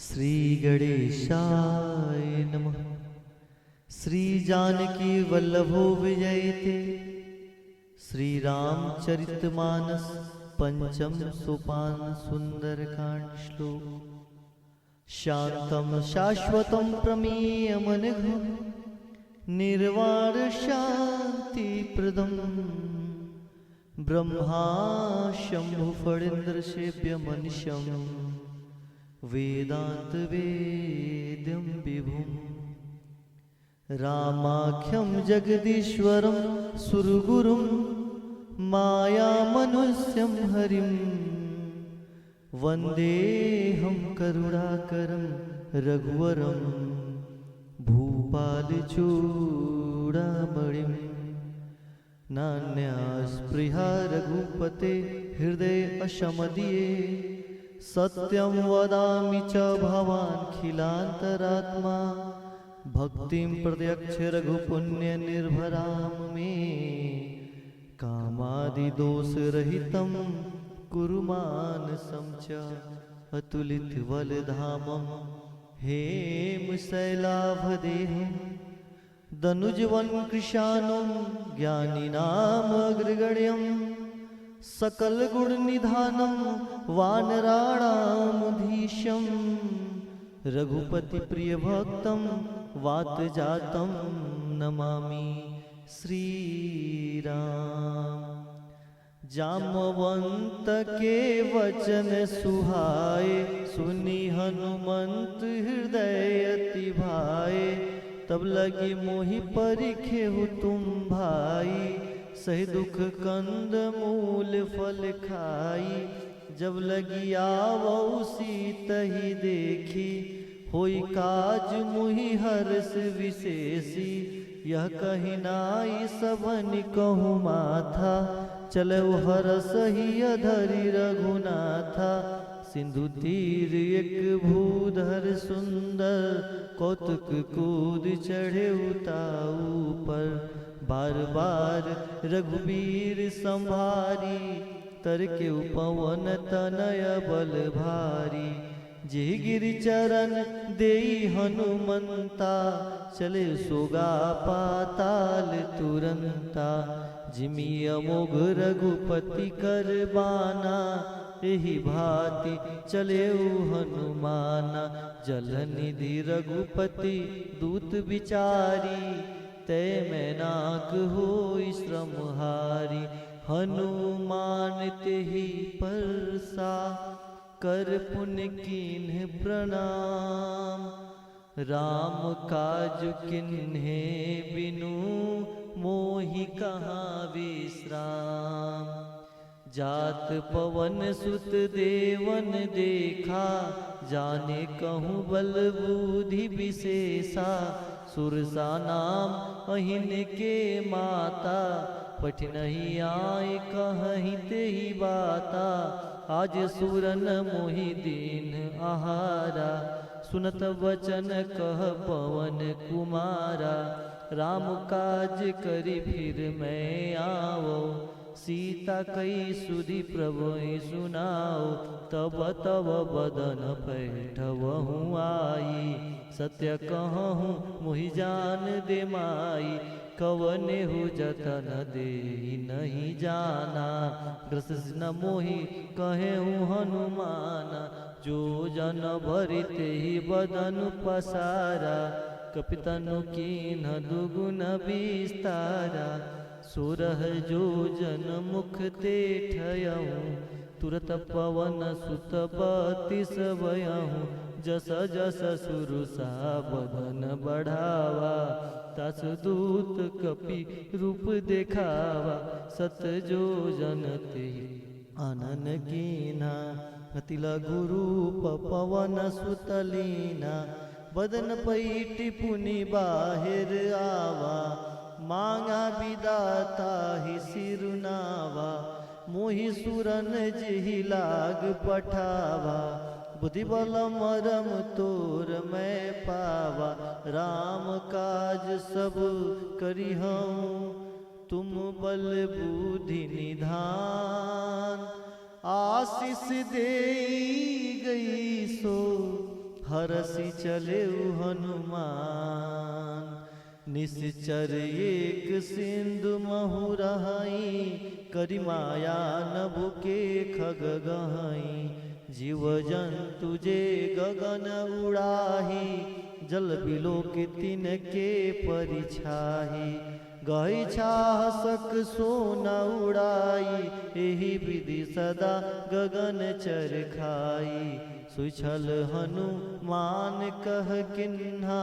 श्री गणेशाय नमः। श्री जानकी वल्लभो विजयते। श्री रामचरितमानस पंचम सोपान सुंदरकांड श्लोक। शांतम शाश्वतम प्रमेयमनघं निर्वाण शांति प्रदम ब्रह्मा शंभु फणीन्द्र सेव्य मनिशम वेदांत वेद्यम विभुम रामाख्यम जगदीश्वरम सुरगुरुम माया मनुष्यम हरिम वंदेहम करुणाकरम रघुवरम भूपाल चूड़ामणिम नान्यास्पृहा रघुपते हृदय अशमदीये सत्यं वदामि च भवान्खिलान्तरात्मा भक्तिं प्रत्यक्ष रघुपुण्य निर्भरां मे कामादिदोषरहितं कुरु मानसं च अतुलितबलधामं हेमशैलाभदेहं दनुजवन कृशानं ज्ञानिनामग्रगण्यं सकल गुण निधानम वानराणामधीशं रघुपति प्रिय भक्तम वात जातम नमामि श्री राम। जामवंत के वचन सुहाए सुनी हनुमंत हृदय अति भाए तब लगी मोहि परिखे हो तुम भाई सही दुख कंद मूल फल खाई जब लगी आवो सीतहि देखी होई काज मुहि हर्ष विशेषी यह कही नाई सबन कहु माथा चलो हरस ही अधरि रघुनाथा सिंधु तीर एक भूधर सुंदर कौतुक कूद चढ़े उताऊ पर बार बार रघुबीर संभारी तर के पवन तनय बल भारी जे गिरि चरण देई हनुमंता चले सोगा पाताल तुरंता जिमि अमोघ रघुपति कर बाना एहि भांति चले हनुमाना जल निधि रघुपति दूत विचारी तय में नाक हो श्रमहारी हनुमान तेहि परसा कर पुण्य कीन्ह प्रणाम राम काज किन्हे बिनु मोहि कहाँ विश्राम जात पवन सुत देवन देखा जाने कहूँ बल बुद्धि विशेषा सुरसा नाम अहिन के माता पठ नहीं आए कहीं ते ही बाता आज सुरन मोहि दीन आहारा सुनत वचन कह पवन कुमारा राम काज करी फिर मैं आवो सीता कई सुधि प्रभु सुनाओ तब तब बदन पैठवहु आई सत्य कहूँ मुहि जान दे माई कवने हो जतन दे नहीं जाना ग्रस न मोहि कहे हनुमाना जो जन भरिते ही बदन पसारा कपितनु कीन्ह दुगुन विस्तारा सोरह जो जन मुख ते ठयहूँ तुरत पवन सुत बत्तीस भयहूँ जस जस सुरुसा बदन बढ़ावा तस दूत कपि रूप देखावा सत जो जन ते आनन कीना अति लघु रूप पवन सुतलीना बदन पैटी पुनि बाहिर आवा मांगा विदाता ही सिरुनावा मोहि सुरन जिहि लाग पठावा बुद्धि बल मरम तोर मैं पावा राम काज सब करिहूँ तुम बल बुद्धि निधान आशीष दे गई सो हरसि चले हनुमान। निश्चर एक सिंधु महु रहाई, करि माया नभु के खग गहाई। जीव जंतु जे गगन उड़ाही, जल बिलो के तिनके परिछाही। गई छासक सोना उड़ाई, एहि विधि सदा गगन चर खाई। सुछल हनुमान कह किन्हा,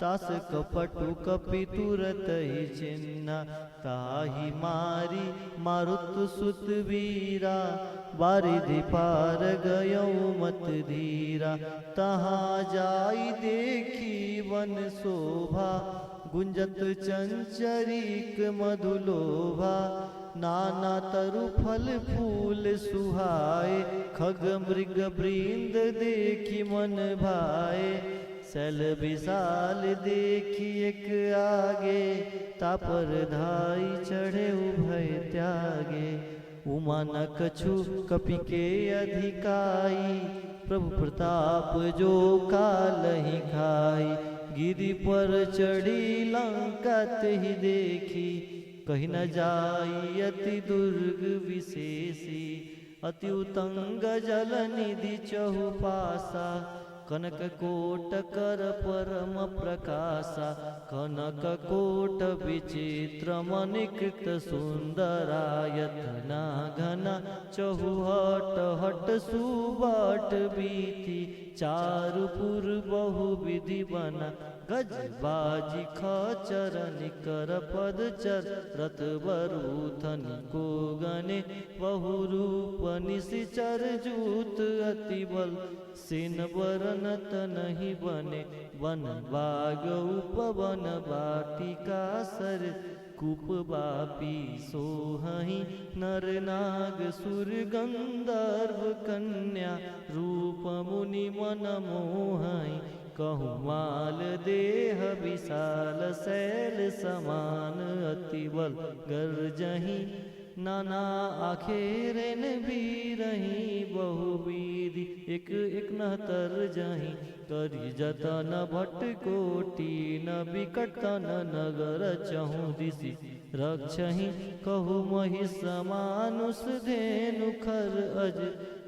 तास कपटु कपि तुरत ही चिन्हा। ताहि मारी मारुत सुत वीरा, बारिधि पार गयौ मत धीरा। तहाँ जाई देखी वन शोभा, गुंजत चंचरीक मधुलोभा। नाना तरु फल फूल सुहाए, खग मृग वृंद देखी मन भाए। सल विशाल देखी एक आगे, तापर धाई चढ़े उभय त्यागे। उमा न कछु कपि के अधिकाई, प्रभु प्रताप जो कालहि खाई। गिरि पर चढ़ी लंका तेहि देखी, कहीं न जाई अति दुर्ग विशेषी। अति उतंग जल निधि चहुपासा, कनक कोट कर परम प्रकाशा। कनक कोट विचित्र मणिकृत सुंदरायतना घना। चहुहट हट सुबट बीती, चारुपुर बहु विधि बना। गज बाजी खचर निकर पदचर, रथ बरूथन को गने। बहु रूप निशिचर जूत अति बल, सेन बरनत नहीं बने। वन बाग उपवन वाटिका सर, कूप बापी सोहहि। नर नाग सुर गंधर्व कन्या, रूप मुनि मन मोहहि। कहु माल देह विशाल शैल समान, अति बल गर्जहि। नाना आखेरन बीरहि, बहुविधि एक एक नहतर जहि। करि जतन भट कोटि न बिकट तन, नगर चहु दिशि रक्षहि। कहु महिष मानुष धेनु खर अज,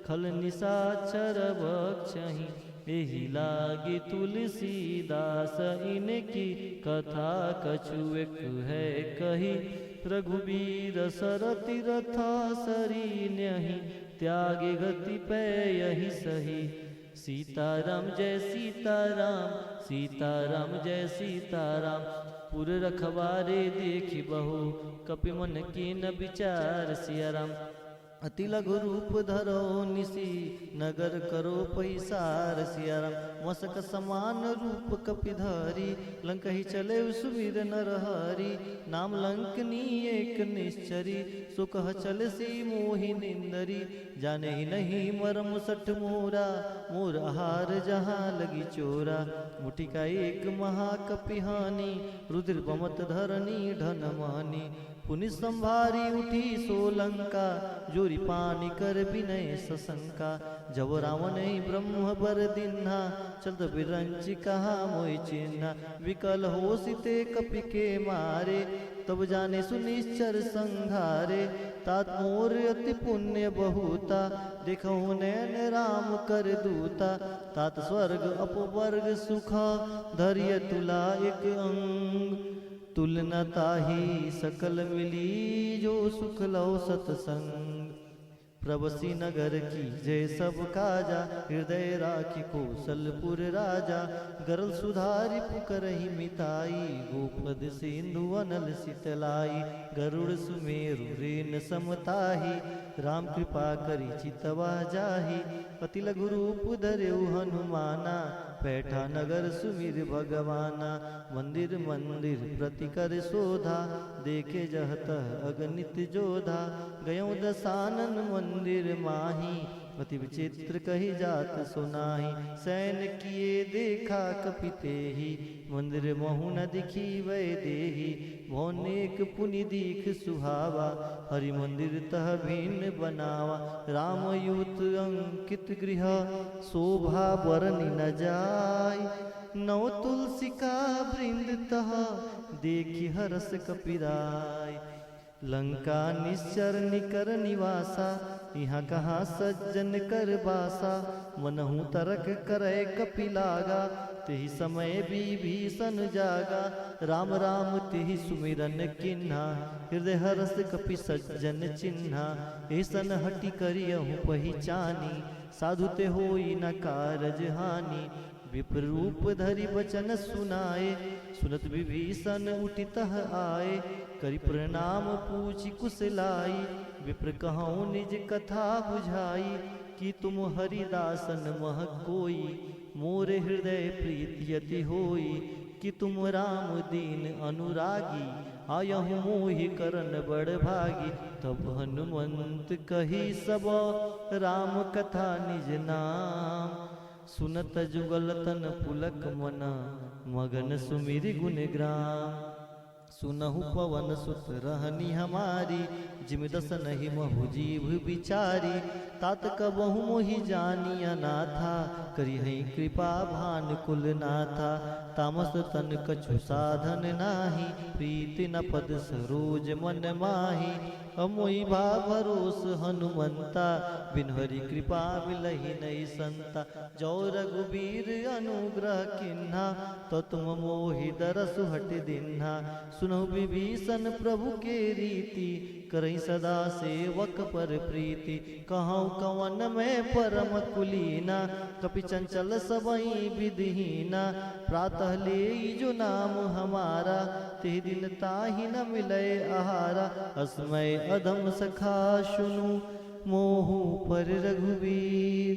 खल निशाचर भक्षहि। एहि लागी तुलसीदास इनकी, कथा कछु एक है कही। रघुबीर सरति रथा सरीन्यहि, त्यागे गति पै यही सही। सीताराम जय सीताराम, सीताराम जय सीताराम। पुर रखवारे देखि बहु, कपि मन कीन विचार। सिया राम अति लघु रूप धरो निसी, नगर करो पैसार। सिया राम मसक समान रूप कपिधरी, लंकहि चले सुवीर नरहरि। नाम लंकनी एक निश्चरी, सुकह चल सी मोहि निंदरी। जाने ही नहीं मरम सठ मोरा, मोर आहार जहाँ लगी चोरा। मुटिका एक महाकपिहानी, रुद्र बमत धरनी धन मानी। पुनि संभारी उठी सोलंका, जोरी पानी कर विनय सशंका। जब रावण ब्रह्म बर दिन्हा, चलत बिरंच कहा मोहि चिन्हा। विकल हो सिते कपि के मारे, तब जाने सुनिश्चर संघारे। तात मोर अति पुण्य बहुता, देखो नैन राम कर दूता। तात स्वर्ग अपवर्ग सुख, धैर्य तुला एक अंग। तुलना ताही सकल मिली, जो सुख लो सतसंग। प्रवसी नगर की जय सब काजा, हृदय राखी कौशलपुर राजा। गरल सुधारि पुकरहि मिताई, गोपद सिंधु अनल शीतलाई। गरुड़ सुमेरु रेन समताही, राम कृपा करी चितवा जाही। अति लघु रूप धरेउ हनुमाना, बैठा नगर सुमिर भगवाना। मंदिर मंदिर प्रति कर शोधा, देखे जहत अगणित जोधा। गयो दसानन मंदिर माही, अति विचित्र कही जात सुनाही। सैन किए देखा कपिते ही, मंदिर महु न दिखी वै देही। भौनेक पुनि दीख सुहावा, हरि मंदिर तह भिन्न बनावा। रामयूत अंकित गृह, शोभा बरनि न जाय। नव तुलसी का वृंद तह, देखी हरस कपिराय। लंका निश्चर निकर निवासा, यहाँ कहाँ सज्जन कर बासा। मनहु तरक करे कपिलागा, तेहि समय विभीषण जागा। राम राम तेहि सुमिरन किन्हा, हृदय हरस कपि सज्जन चिन्हा। ऐसन हटि करियहु पहिचानी, साधु ते होई न कारज हानि। विप्र रूप धरि बचन सुनाए, सुनत विभीषण उठितः आए। करि प्रणाम पूछि कुशलाई, विप्र कहूँ निज कथा बुझाई। कि तुम हरिदासन मह कोई, मोरे हृदय प्रीति यति होई। कि तुम राम दीन अनुरागी, आयहु मोहि करन बड़ भागी। तब हनुमंत कही सब, राम कथा निज नाम। सुनत जुगल तन पुलक मना, मगन सुमिरि गुण ग्राम। सुनहु पवन सुत रहनी हमारी, जिम दस नहीं महु जीव बिचारी। तात कबहु मोहि जानी अनाथा, करिहै कृपा भान कुल नाथा। तामस तन कछु साधन नाही, प्रीति न पद सरोज मन माही। अमोहि भा भरोस हनुमंता, बिन हरि कृपा मिलहि नहीं संता। जो रघुबीर अनुग्रह किन्हा, तो तुम मोहि दरसु हट दिन्हा। सुनहु विभीषण प्रभु के रीति, करहि सदा सेवक पर प्रीति। कहूँ कवन में परम कुलीना, कपि चंचल सबई विधिहीना। प्रातः ले जो नाम हमारा, ते दिन ताहि न मिले आहारा। अस्मय अधम सखा सुनु, मोहु पर रघुवीर।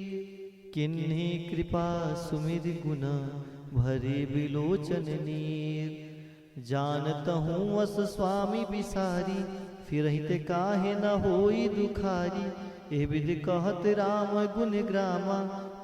किन्ही कृपा सुमिर गुण, भरे बिलोचन नीर। जानतहूँ अस स्वामी बिसारी, फिरहिते काहे न होई दुखारी। ए विधि कहत राम गुण ग्रामा,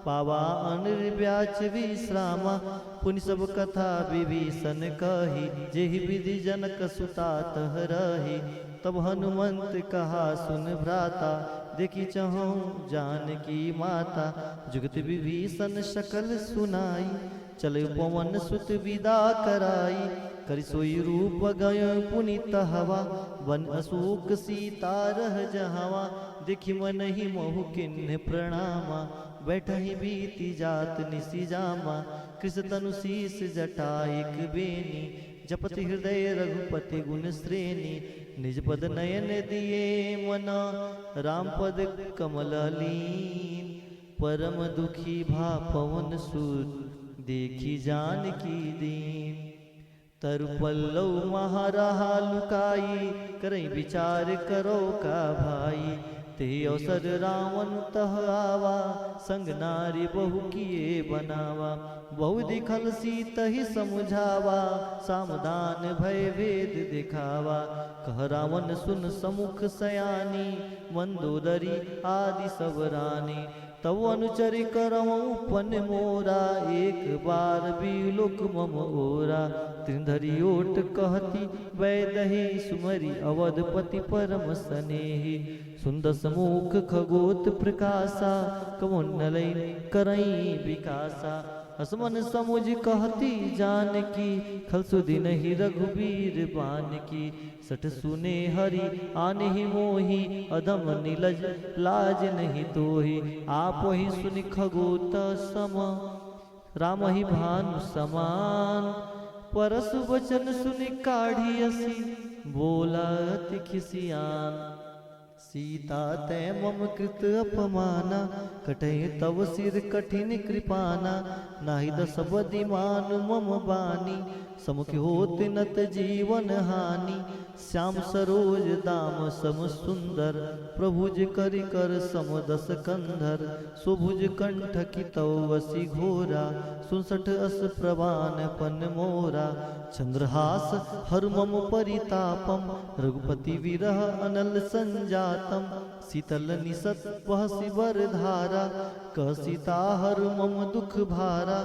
पावा अनिर्व्याच विश्रामा। पुनि सब कथा विभीषण कही, जेहि विधि जनक सुता तह रही। तब हनुमंत कहा सुन भ्राता, देखी चहूँ जानकी माता। जुगत विभीषण सकल सुनाई, चले पवन सुत विदा कराई। करि सोई रूप गय पुनित हवा, वन अशोक सीता रह जहवा। देखि मन ही मोहु किन्ह प्रणामा, बैठहि बीति जात निसि जामा। कृष तनु शीस जटाइक बेनी, जपति हृदय रघुपति गुण श्रेणी। निज पद नयन दिए मना, राम पद कमल लीन। परम दुखी भा पवन सुत, देखी जानकी दीन। तरु पल्लव महारहा लुकाई, करई विचार करो का भाई। ते अवसर रावण तह आवा, संग नारी बहु किए बनावा। बहु दिखल सीत ही समझावा, सामदान भय वेद दिखावा। कह रावण सुन समुख सयानी, मंदोदरी आदि सब रानी। तब अनुचरि करऊँ पन मोरा, एक बार बिलोक मम ओरा। त्रिधरि ओट कहती वैदही, सुमरि अवधपति परम स्नेही। सुंदर समुख खगोत प्रकाशा, कमुन्नलई करई विकासा। असमन समुझ कहती जानकी, खल सुधि नहीं रघुबीर बानकी। सठ सुने हरि आनहि मोहि, अधम नीलज लाज नहीं तोहि। आप ही सुनि खगोत सम, राम ही भानु समान। परसु वचन सुनि काढ़ी असी, बोला अति खिसियान। सीता तै मम कृत अपमाना, कटहि तव सिर कठिन कृपाना। नाही दस बदिमान मम बानी, समुख होत नत जीवन हानि। श्याम सरोज दाम सम सुंदर प्रभुज करि कर सम दस कंधर सुभुज कंठ की तवसी घोरा 67 अस प्रवान पन मोरा चंद्रहास हर मम परितापम रघुपति विरह अनल संजातम शीतल निसत वह शिवर धारा कसिता हर मम दुख भारा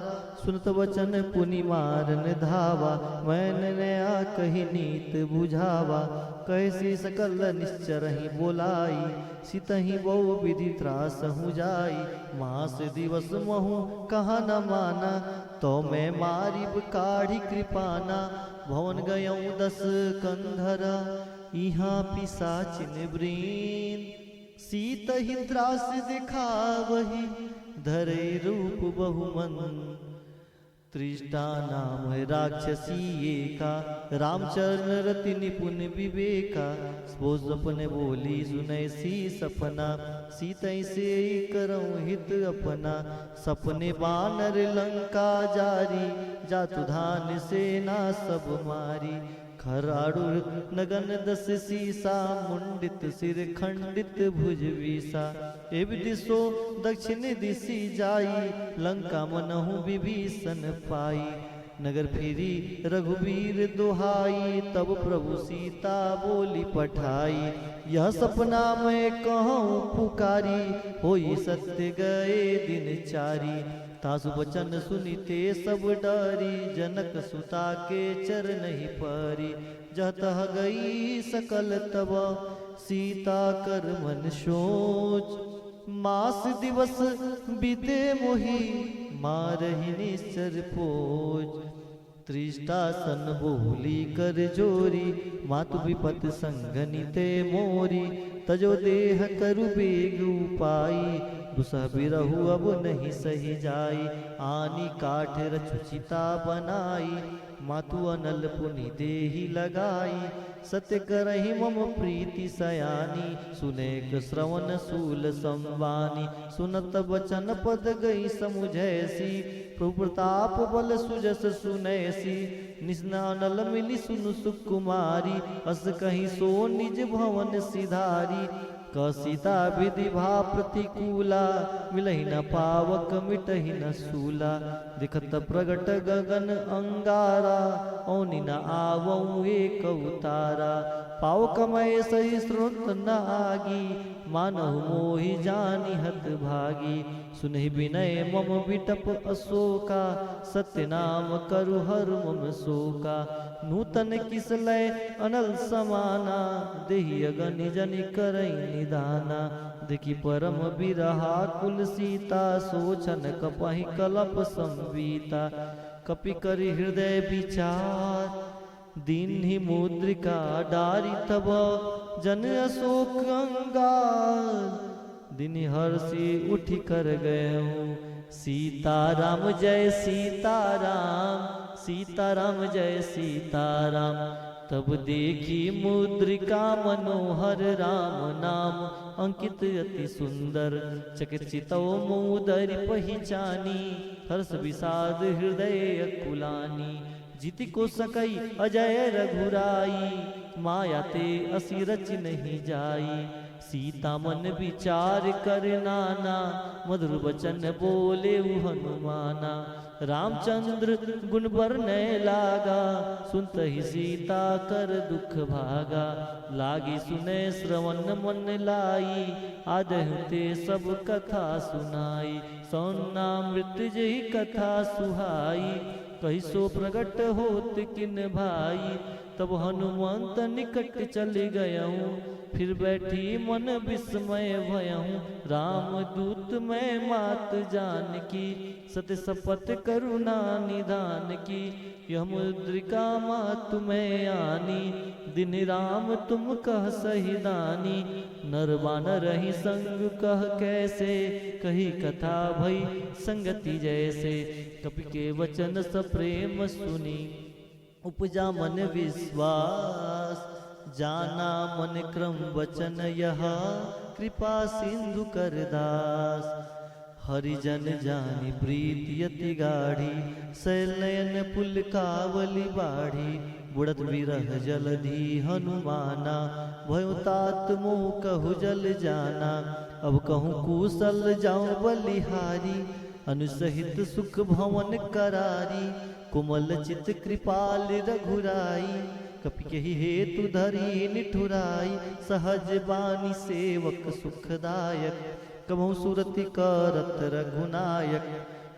सुनत वचन पुनि मारन धावा मैं नया कही नीत बुझावा कैसी सकल निश्चर ही बोलाई सितहि बहु विधि त्रास हूँ जाई मास दिवस महु कहा न माना तो मैं मारिब काढ़ी कृपाना भवन गयऊँ 10 कंधरा इहाँ पिसाचिन वृंद सीत ही त्रास दिखावही धरे रूप बहुमन त्रिष्टा नाम है राक्षसी एका रामचरण रति निपुण विवेका सपने बोली सुनै सी सपना सीतै से करऊँ हित अपना सपने बानर लंका जारी जातु धान सेना सब मारी खराड़ुर नगन 10 सीसा मुंडित सिर खंडित भुज वीसा एव दिशो दक्षिण दिशि जाई लंका मनहु विभीषण पाई नगर फिरी रघुवीर दुहाई तब प्रभु सीता बोली पठाई यह सपना मैं कहूँ पुकारी होई सत्य गए दिन चारी तासु वचन सुनिते सब डरी जनक सुता के चरण ही परी जतः गई सकल तब सीता कर मन सोच मास दिवस बीते मोही मारहि निश्चर पोच त्रिष्टा सन बोली कर जोरी मातु विपत संगनिते मोरी तजो देह करु बेग उपाई दुसह बिरहु अब नहीं सही जाई आनी काठ रचुचिता बनाई मातु अनल पुनि देहि लगाई सत्य करहि मम प्रीति सयानी सुनेक श्रवण सूल संवानी सुनत वचन पद गई समुझैसी प्रभु प्रताप बल सुजस सुनैसी निस्नानल मिली सुनु सुकुमारी अस कहीं सो निज भवन सिधारी कसिता विधि भा प्रतिकूला मिलहि न पावक मिटहि न सूला दिखत प्रगट गगन अंगारा औनि न आवऊँ एक उतारा पावक मय सही श्रुत न आगी मानहु मोहि जानि हत भागी सुनहि विनय मम विटप अशोका सत्य नाम करु हर मम शोका नूतन किसलय अनल समाना देहि अगनि जनि करई निदाना देखी परम बिरहा कुल सीता सोचन कपहि कलप संवीता कपि करि हृदय विचार दीन ही मुद्रिका डारी तब जन अशोक अंगार दिन हर्षि उठी कर गए हूँ सीताराम जय सीताराम सीताराम जय सीताराम तब देखी मुद्रिका मनोहर राम नाम अंकित अति सुंदर चकित चितौ मुदरि पहिचानी हर्ष विषाद हृदय अकुलानी जीति को सकई अजय रघुराई माया ते असी रच नहीं जाई सीता मन विचार कर नाना मधुर वचन बोले हनुमाना रामचंद्र गुण बरनय लागा सुनत ही सीता कर दुख भागा लागी सुने श्रवण मन लाई आदहते सब कथा सुनाई सौनामृत जही कथा सुहाई कही सो प्रगट होत किन भाई तब हनुमंत निकट चल गयऊँ फिर बैठी मन विस्मय भयऊँ राम दूत मैं मात जान की सत्य शपथ करुणा निधान की यह मुद्रिका मातु मैं आनी दिन राम तुम कह सही दानी नर बानर ही संग कह कैसे कही कथा भई संगति जैसे कपि के वचन सप्रेम सुनी उपजा मन विश्वास जाना मन क्रम वचन यह कृपा सिंधु कर दास हरिजन जानी प्रीति अति गाढ़ी, शैलनयन पुलकावली बाढ़ी। बुड़त विरह जलधि हनुमाना, भयो तात मोह कहु जल जाना। अब कहूँ कुशल जाऊं बलिहारी, अनुसहित सुख भवन करारी। कोमल चित कृपाल रघुराई, कपि केहि हेतु धरी निठुराई। सहज बानी सेवक सुखदायक, कबहु सुरति करत रघुनायक।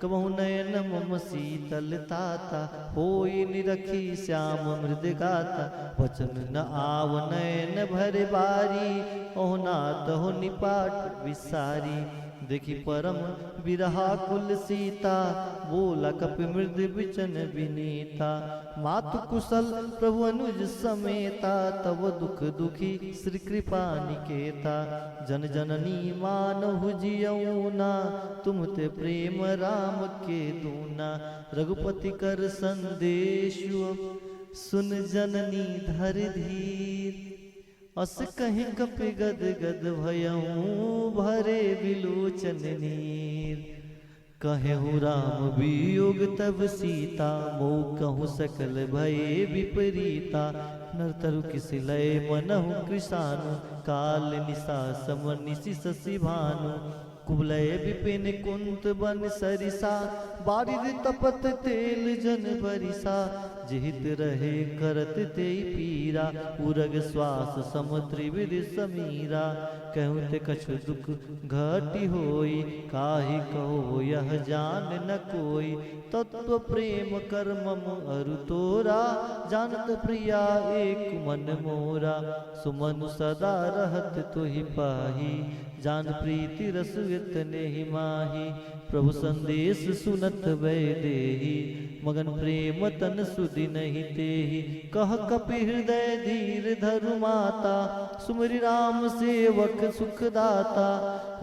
कबहु नयन मम शीतल ताता, होई निरखी श्याम मृद गाता। वचन न आव नयन भर बारी, ओह नाथ हो निपाट विसारी। देखी परम बिरहा कुल सीता, बोला कपि मृद बिचन विनीता। मातु कुशल प्रभु अनुज समेता, तब दुख दुखी श्री कृपा निकेता। जन जननी मानहु जियऊना, तुम ते प्रेम राम के दूना। रघुपति कर संदेशु, सुन जननी धर धीर। अस कहीं कपि गद गद भयऊं, भरे बिलोचन नीर। कहूँ राम वियोग तब सीता, मोह कहूँ सकल भये विपरीता। नरतरु किस लय मनहु कृशानु, काल निशा सम निशि शशि भानु। कुवलय विपिन कुंत बन सरिसा, बारिद तपत तेल जन बरिसा। जिहित रहे करत ते पीरा, उरग श्वास सम त्रिविध समीरा। कहूँ ते कछु दुख घटी होई, काहि कहो यह जान न कोई। तत्व प्रेम कर मम अरु तोरा, जानत प्रिया एक मन मोरा। सुमन सदा रहत तुहि पाही, जान प्रीति रस इतने ही माही। प्रभु संदेश सुनत वै देही, मगन प्रेम तन सुधि नहीं तेहि। कह कपि हृदय धीर धरु माता, सुमरि राम सेवक सुखदाता।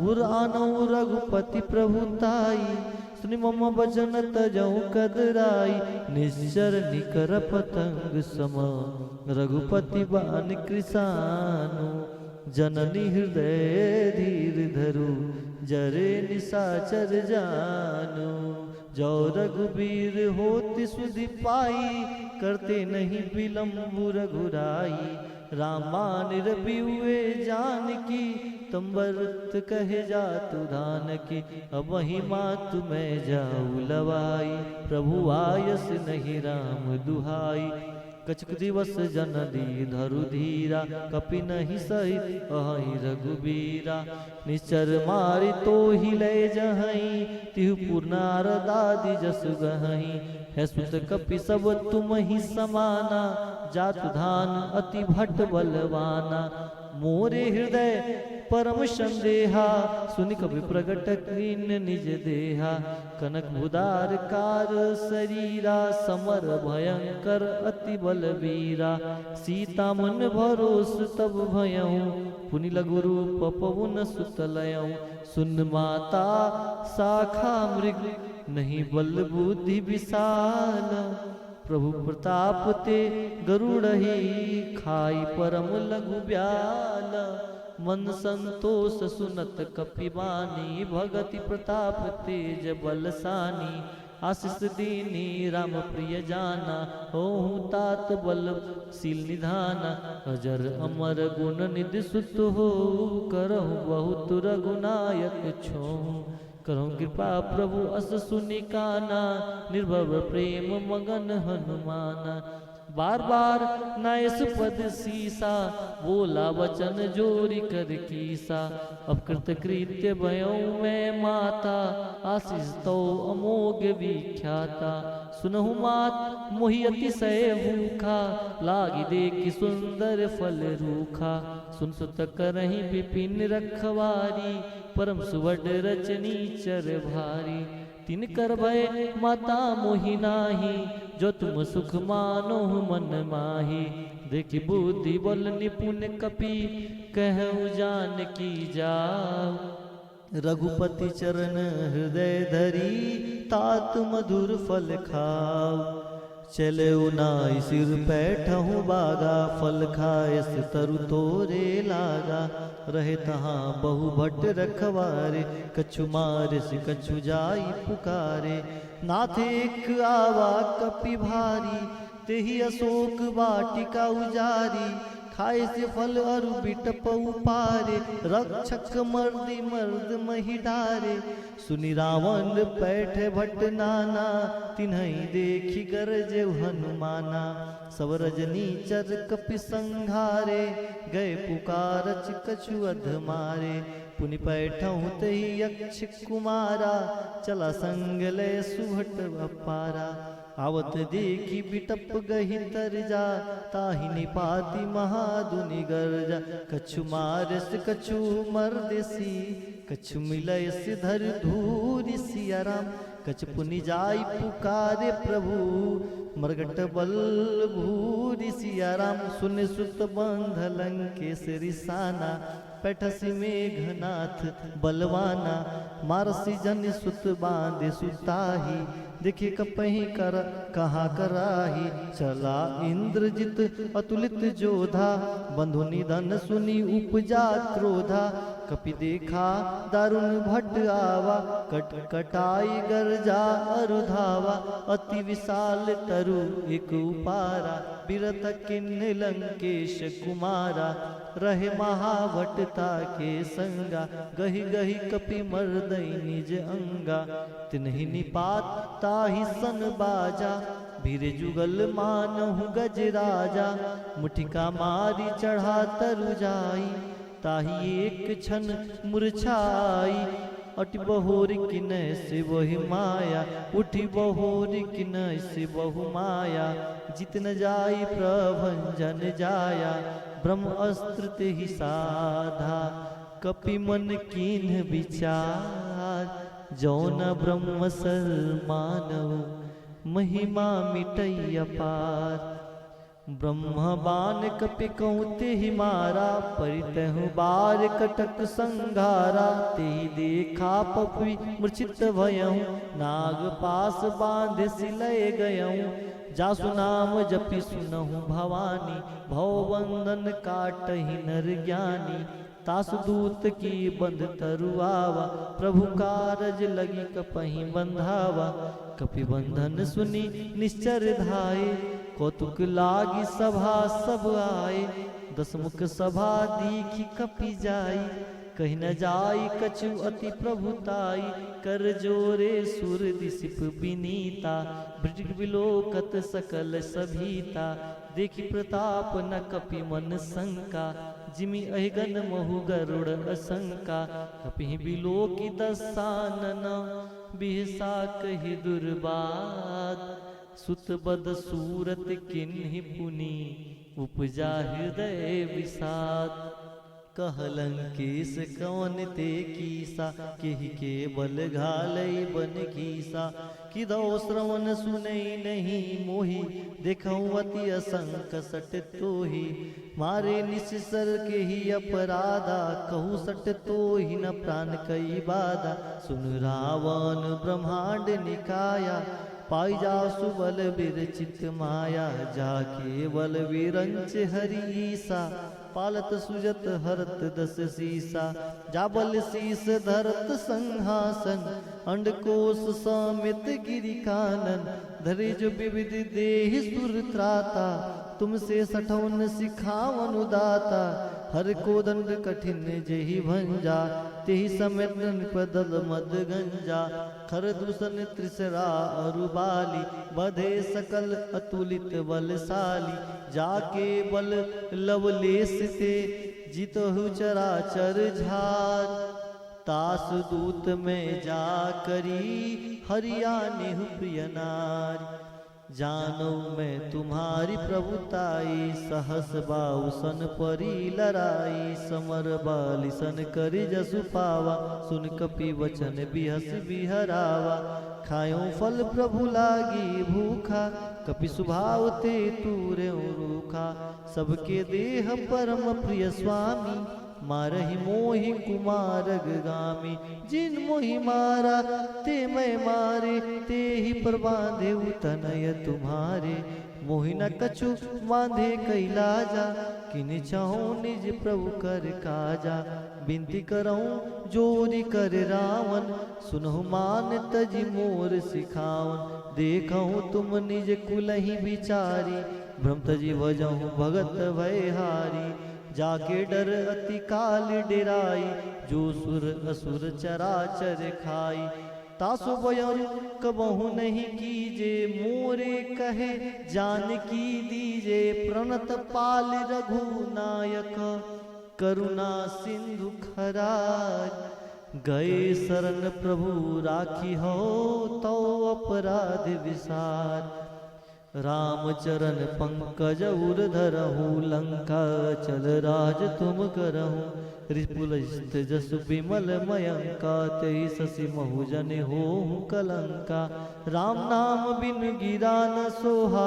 उर आनौ रघुपति प्रभुताई, सुनि मम वचन तजौ कदराई। निश्चर निकर पतंग सम, रघुपति बान कृसानु। जननी हृदय धीर धरु, जरे निशाचर जानु। जो रघुबीर होति सुधि पाई, करते नहीं विलम्बु रघुराई। रामानिर बिहुए जानकी, तंबरत कहे जातु धान की। अब वही मातु मैं जाऊ लवाई, प्रभु आयस नहीं राम दुहाई। कछुक दिवस जननी धरु धीरा, कपि नहीं सहित अहि रघुबीरा। निश्चर मारि तो ही लय जहई, तिहु पुरनारदादि जसु गहई। है सुत कपि सब तुम ही समाना, जातु धान अति भट बलवाना। मोरे हृदय परम संदेहा, सुनि कपि प्रगट कीन निज देहा। कनक भुदार कार शरीरा, समर भयंकर अति बलवीरा। सीता मन भरोस तब भयऊं, पुनि लघु रूप पवन सुत लयऊं। सुन माता शाखा मृग, नहीं बल बुद्धि विशाल। प्रभु प्रताप ते गरुड़हि, खाई परम लघु ब्याल। मन संतोष सुनत कपिबानी, भगति प्रताप तेज बलसानी। आशीष दीनी राम प्रिय जाना, होहु तात बल शील निधाना। अजर अमर गुण निधि सुत हो, करहु बहुत रघुनायक छोहु। करहु कृपा प्रभु अस सुनि काना, निर्भव प्रेम मगन हनुमाना। बार बार नायस पद सीसा, बोला वचन जोरी कर कीसा। अपकृत कृत्य भयऊं मैं माता, आशीष तो अमोघ विख्याता। सुनहु मात मोहि अतिशय भूखा, लागी देखि सुंदर फल रूखा। सुन सुत करहि विपिन रखवारी, परम सुवड रचनी चर भारी। तिन कर भय माता मोहि नाही, जो तुम सुख मानो मन माही। देखि बुद्धि बल निपुण कपि, कहूँ जान की जाओ। रघुपति चरण हृदय धरी, तात मधुर फल खाओ। चले उनाई सिर पैठहूँ बागा, फल खाए से तरु तोरे लागा। रहे तहाँ बहु भट्ट रखवारे, कछु मारे से कछु जाई पुकारे। नाथ एक आवा कपि भारी, तेहि अशोक वाटिका उजारी। खाए से फल अरु बिटप उपारे, रक्षक मर्दी मर्द मही डारे। सुनि रावण पैठ भट्ट नाना, तिन्हई देखी गरजे हनुमाना। सब रजनी चर कपि संघारे, गए पुकारच कछु अध मारे। पुनि पैठहु तहि यक्ष कुमारा, चला संग लय सुभट अपारा। आवत देखी बिटप गही तर जा, ताहि निपाति महादुनि गर्जा। कछु मारस कछु मर्देसी, कछु मिलयस धर धूरि सिया राम। कछ पुनि जाई पुकारे प्रभु, मरगट बल भूरि सिया राम। सुन सुत बंध लंकेश रिसाना, पैठसी मेघनाथ बलवाना। मारसी जन सुत बांधे सुताही, देखे कपहि कर कहाँ कराही। चला इंद्रजित अतुलित जोधा, बंधु निधन सुनी उपजा क्रोधा। कपि देखा दारुण भट्ट आवा, कट कटाई गर्जा अरुधावा। अति विशाल तरु एक उपारा, बिरत किन्ह लंकेश कुमारा। रहे महावटता के संगा, गही गही कपि मर्दई निज अंगा। तिन्हि निपात ताहि सन बाजा, भीरे जुगल मानहु गज राजा। मुठिका मारी चढ़ा तरु जाई, ताहि एक क्षण मूर्छाई। अटि बहोर किनय से वही माया, उठी बहोर किनय से बहु माया। जित न जाई प्रभंजन जाया, ब्रह्म अस्त्र तेहि साधा। कपि मन कीन्ह विचार, जौन ब्रह्म सर मानव। महिमा मिटई अपार, ब्रह्म बान कपि कहते ही मारा। परितहु बार कटक संघारा, तेहि देखा पपि मूर्छित भयहूँ। नाग पास बांध सिलय गयऊँ, जासु नाम जपि सुनहु भवानी। भवबंधन काटहि नर ज्ञानी, तासु दूत की बंध तरुआवा। प्रभु कारज लगी कपहि बंधावा। कपि बंधन सुनी निश्चर धाये, कौतुक लागी सभा सब आए। दसमुख सभा दीखी कपि जाई, कहीं न जाई कछु अति प्रभुताई। कर जोरे सुर दिसिप विनीता, भृग विलोकत सकल सभीता। देखी प्रताप न कपि मन शंका, जिमि अहिगन महु गरुड़ असंका। कपि बिलोकी दसानन, बिहसा कहि दुर्बात। सुत बद सूरत किन्हि पुनि, उपजा हृदय विषाद। कहलंकेश कौन ते कीसा, केहि के बल घालई बन कीसा। किदौ श्रवण सुनई नहीं मोहि, देखऊँ अति असंक सट तोहि। मारे निस्सर के ही अपराधा, कहूँ सट तोहि न प्राण कई बाधा। सुन रावण ब्रह्मांड निकाया, पाई जासु बल विरचित माया। जा केवल विरंच हरि ईसा, पालत सुजत हरत दस सीसा। जाबल शीस धरत संहासन, अंडकोश समित गिरि कानन। धरे जो विविध देहि सुर त्राता, तुमसे सठौन सिखावन दाता। हर को दंड कठिन जेहि भंजा, तेहि समेत पदल मद गंजा। खर दूषण त्रिसरा अरुबाली, बधे सकल अतुलित बलशाली। जाके बल लवलेश ते, जितहु चराचर झार। तास दूत में जा करी, हरियाणि प्रिय नारी। जानो मैं तुम्हारी प्रभुताई, सहस बाहु सन परी लड़ाई। समर बाली सन करी जसु पावा, सुन कपि वचन बिहस बिहरावा। खायो फल प्रभु लागी भूखा, कपि स्वभाव ते तूरे रूखा। सबके देह परम प्रिय स्वामी, मारहि मोहि कुमारग गामी। जिन मोहि मारा ते मैं मारे, ते ही पर बांधे तनय तुम्हारे। मोहि न कछु बांधे कैलाजा, किन चाहूं निज प्रभु कर काजा। बिनती करऊं जोरी कर रावण, सुनहु मान तजी मोर सिखावन। देखऊं तुम निज कुलहि बिचारी, भ्रम तजी भजहूं भगत भयहारी। जाके डर अति काल डेराई, जो सुर असुर चराचर खाई। तासु बयरु कबहु नहीं कीजे, मोरे कहे जान की दीजे। प्रणत पाल रघुनायक, करुणा सिंधु खराज। गए शरण प्रभु राखी हो, तो अपराध विसार। रामचरण पंकज उर धरहु, लंका चल राज तुम करहु। रिपुल जसु विमल मयंका, तेहि शशि महुजन होहु कलंका। राम नाम बिन गिरा न सोहा,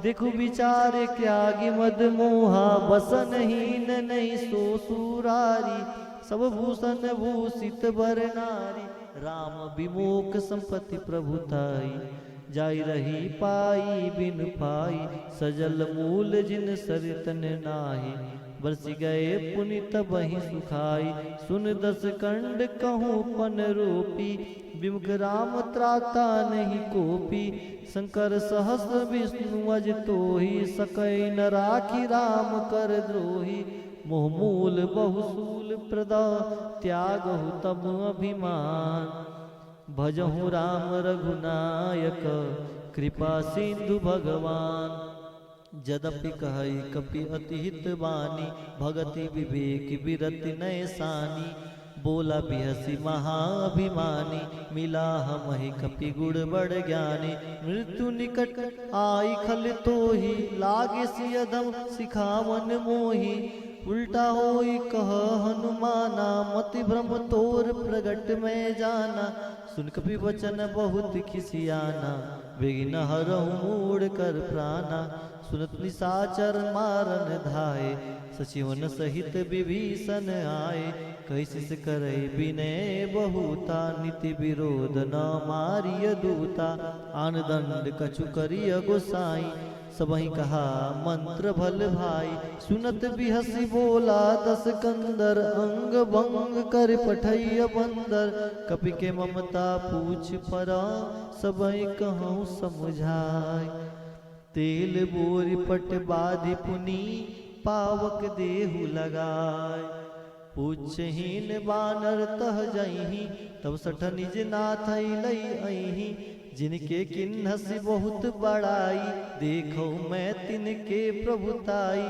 देखु विचार त्यागी मद मोहा। बसन हीन नहीं सो सुरारी, सब भूषण भूषित बर नारी। राम विमोक संपत्ति प्रभुताई, जाई रही पाई बिन पाई। सजल मूल जिन सरितन नाही, बरसी गए पुनित बहि सुखाई। सुन दस कंड कहूँ पन रूपी, विमुख राम त्राता नहीं कोपी। शंकर सहस्र विष्णु अज तोहि, सकै न राखी राम कर द्रोही। मोह मूल बहुसूल प्रदा, त्यागहु तब अभिमान। भजहु राम रघुनायक, कृपा सिंधु भगवान। जदपि कहै कपि अति हित बानी, भगति विवेक विरति नैसानी। बोला बिहसी महाअभिमानी, मिला हमहि कपि गुण बड़ ज्ञानी। मृत्यु निकट आई खल तोहि, लागे सियधम सिखावन मोहि। उल्टा होई कह हनुमाना, मति भ्रम तोर प्रगट में जाना। सुन कपि वचन बहुत खिसियाना, विघ्न हरहु मूढ़ कर प्राणा। सुनत निशाचर मारन धाये, सचिवन सहित विभीषण आए। कैसिस करई विनय बहुता, नीति विरोध न मारिय दूता। आन दंड कछु करिय गोसाई, सबहि कहा मंत्र भल भाई। सुनत बिहसी बोला दस कंदर, अंग भंग कर पठैय बंदर। कपि के ममता पूछ परा, सबहि कहूँ समझाय। तेल बोरी पट बाधि पुनी, पावक देहु लगाय। पूछहीन बानर तह जही, तब सठ निज नाथ लई अही। जिनके किन्हसी बहुत बड़ाई, देखो मैं तिनके प्रभुताई।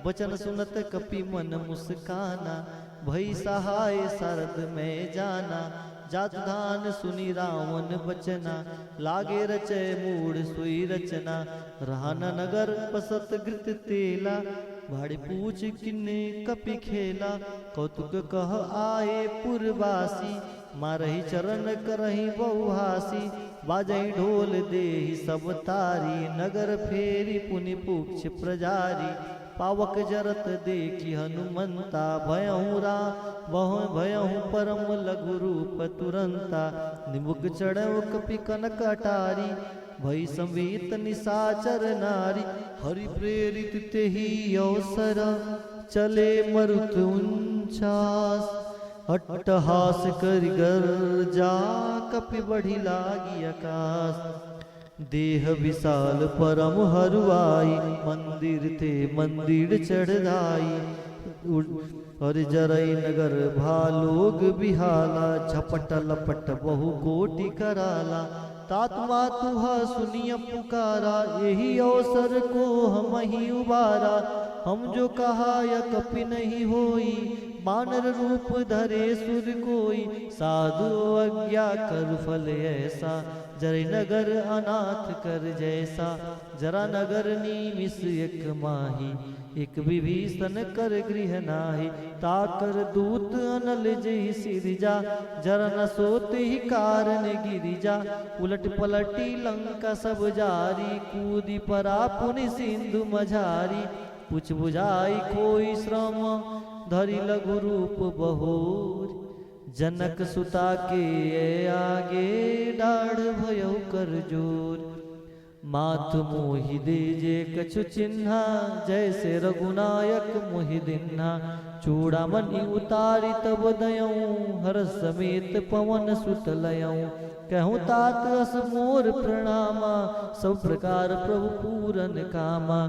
वचन सुनत कपि मन मुस्काना, भई सहाय शरद में जाना। जात धान सुनी रावण बचना, लागे रचय मूढ़ सुई रचना। रहन नगर पसत घृत तेला, भाड़ी पूछ किन्ने कपि खेला। कौतुक कह आए पुरवासी, मारही चरण करही बहुहासी। बाजही ढोल देहि सब तारी, नगर फेरी पुनि पुक्ष प्रजारी। पावक जरत देखी हनुमंता, भयहु भयहु परम लघु रूप तुरंता। निमुख चढ़ऊ कपि कनक अटारी, भई संवीत निशाचर नारी। हरि प्रेरित तेहि अवसर, चले मरुत उनचास। अट्टहास करि गर्जा, कपि बढ़ी लागी आकाश। देह विशाल परम हरुआई, मंदिर ते मंदिर चढ़ाई। और जरई नगर भालोग बिहाला, झपट लपट बहु कोटि कराला। तात मातुहा सुनिय पुकारा, यही अवसर को हम ही उबारा। हम जो कहा या कपि नहीं होई, बानर रूप धरे सुर कोई। साधु अज्ञा कर फल ऐसा, जरै नगर अनाथ कर जैसा। जरा नगर नीमिस एक माही, एक विभीषण कर गृह नाही। ताकर दूत अनल जहि सिरजा, जरा न सोते ही कारण गिरिजा। उलट पलटी लंका सब जारी, कूदी परा पुनि सिंधु मझारी। पुछ बुझाई कोई श्रम, धरि लघु रूप बहोर। जनक सुता के आगे डाढ़ भयो कर जोर। माथ मोहि देजे कछु चिन्हा जैसे रघुनायक मोहि दिन्हा। चूड़ामणि उतारी तब दयऊं हर समेत पवन सुत लयऊं। कहूँ तात अस मोर प्रणामा सब प्रकार प्रभु पूरन कामा।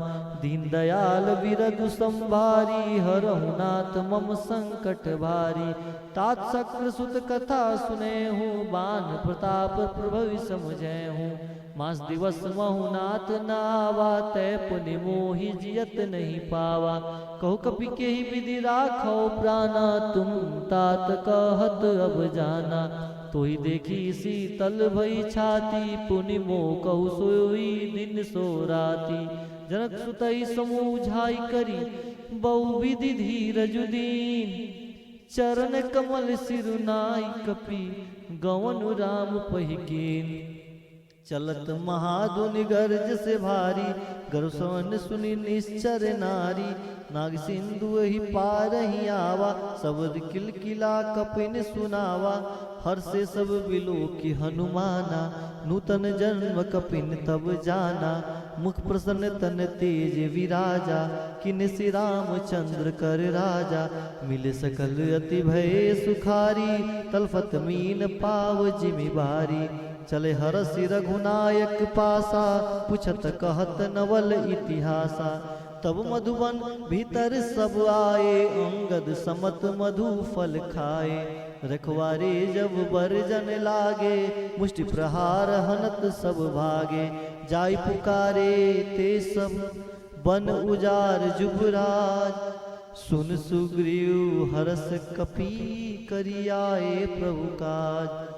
दीन दयाल विरधु संभारी हरहु नाथ मम संकट भारी। तात शक्र सुत कथा सुने हूँ बान प्रताप प्रभवि समझे हूँ। मास दिवस महु नाथ नावा तय पुनि मोहि जियत नहीं पावा। कहु कपि के ही विधि राखो प्राणा तुम तात कहत अब जाना। तो ही देखी शीतल भई छाती पुनि मोह कहु सोई दिन सो राती। जनक सुतई समूझाई करी बहु विधि धीरज दीन। चरण कमल सिरुनाई कपि गवन राम पहिकीन। चलत महाधुनि गर्ज से भारी गरुसन सुनि निश्चर नारी। नाग सिंधु ही पार ही आवा शब्द किलकिला कपिन सुनावा। हर से सब बिलो की हनुमाना नूतन जन्म कपिन तब जाना। मुख प्रसन्न तन तेज विराजा किन से रामचंद्र कर राजा। मिले सकल अति भय सुखारी तलफत मीन पाव जिमि बारी। चले हरसि रघुनायक पासा पुछत कहत नवल इतिहासा। तब मधुबन भीतर सब आए अंगद समत मधु फल खाए। रखवारे जब बरजन लागे मुष्टि प्रहार हनत सब भागे। जाई पुकारे ते सब बन उजार जुबराज। सुन सुग्रीव हरस कपि करि आए प्रभु काज।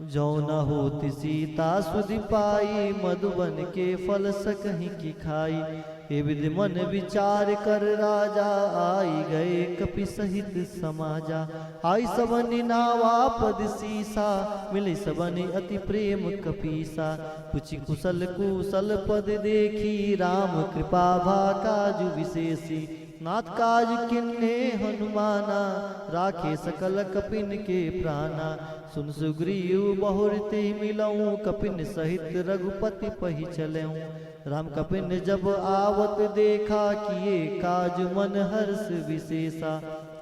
जो न होती सीता सुधि पाई मधुबन के फल सकहीं की खाई। हे विधि मन विचार कर राजा आई गए कपि सहित समाजा। आई सबनि नावा पद सीसा मिले सबनि अति प्रेम कपीसा। पुछि कुशल कुशल पद देखी राम कृपा भा काजु विशेषी। नाथ काज किन्ने हनुमाना राखे सकल कपिन के प्राणा। सुन सुग्रीव बहुरते मिलऊं कपिन सहित रघुपति पही चलऊं। राम कपिन जब आवत देखा किए काज मन हर्ष विशेषा।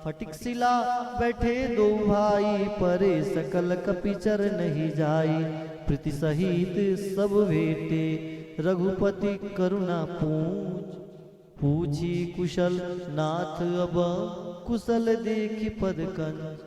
फटिक शिला बैठे दो भाई परे सकल कपिचर नहीं जाई। प्रीति सहित सब भेटे रघुपति करुणा पूछी कुशल नाथ अब कुशल देखी पद कंज।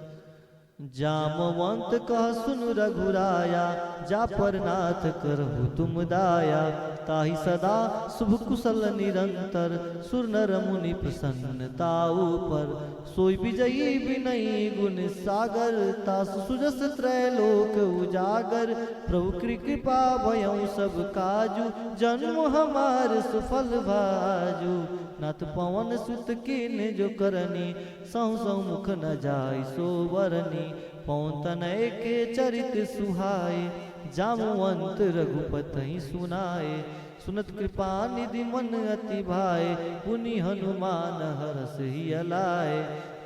जामवंत कह सुन रघुराया जा पर नाथ करहु तुम दाया। ताहि सदा शुभ कुशल निरंतर सुर नर मुनि प्रसन्नताऊ पर। सोई विजयी विनयी गुण सागर तासु सुजस त्रैलोक उजागर। प्रभु कृपा भयउ सब काजू जन्म हमार सुफल भाजू। नाथ पवन सुत किन जो करनी सहु सहु मुख न जाय सो बरनी। पवन तनय के चरित सुहाए जामवंत रघुपति सुनाए। सुनत कृपा निधि मन अति भाए पुनि हनुमान हरस ही अलाए।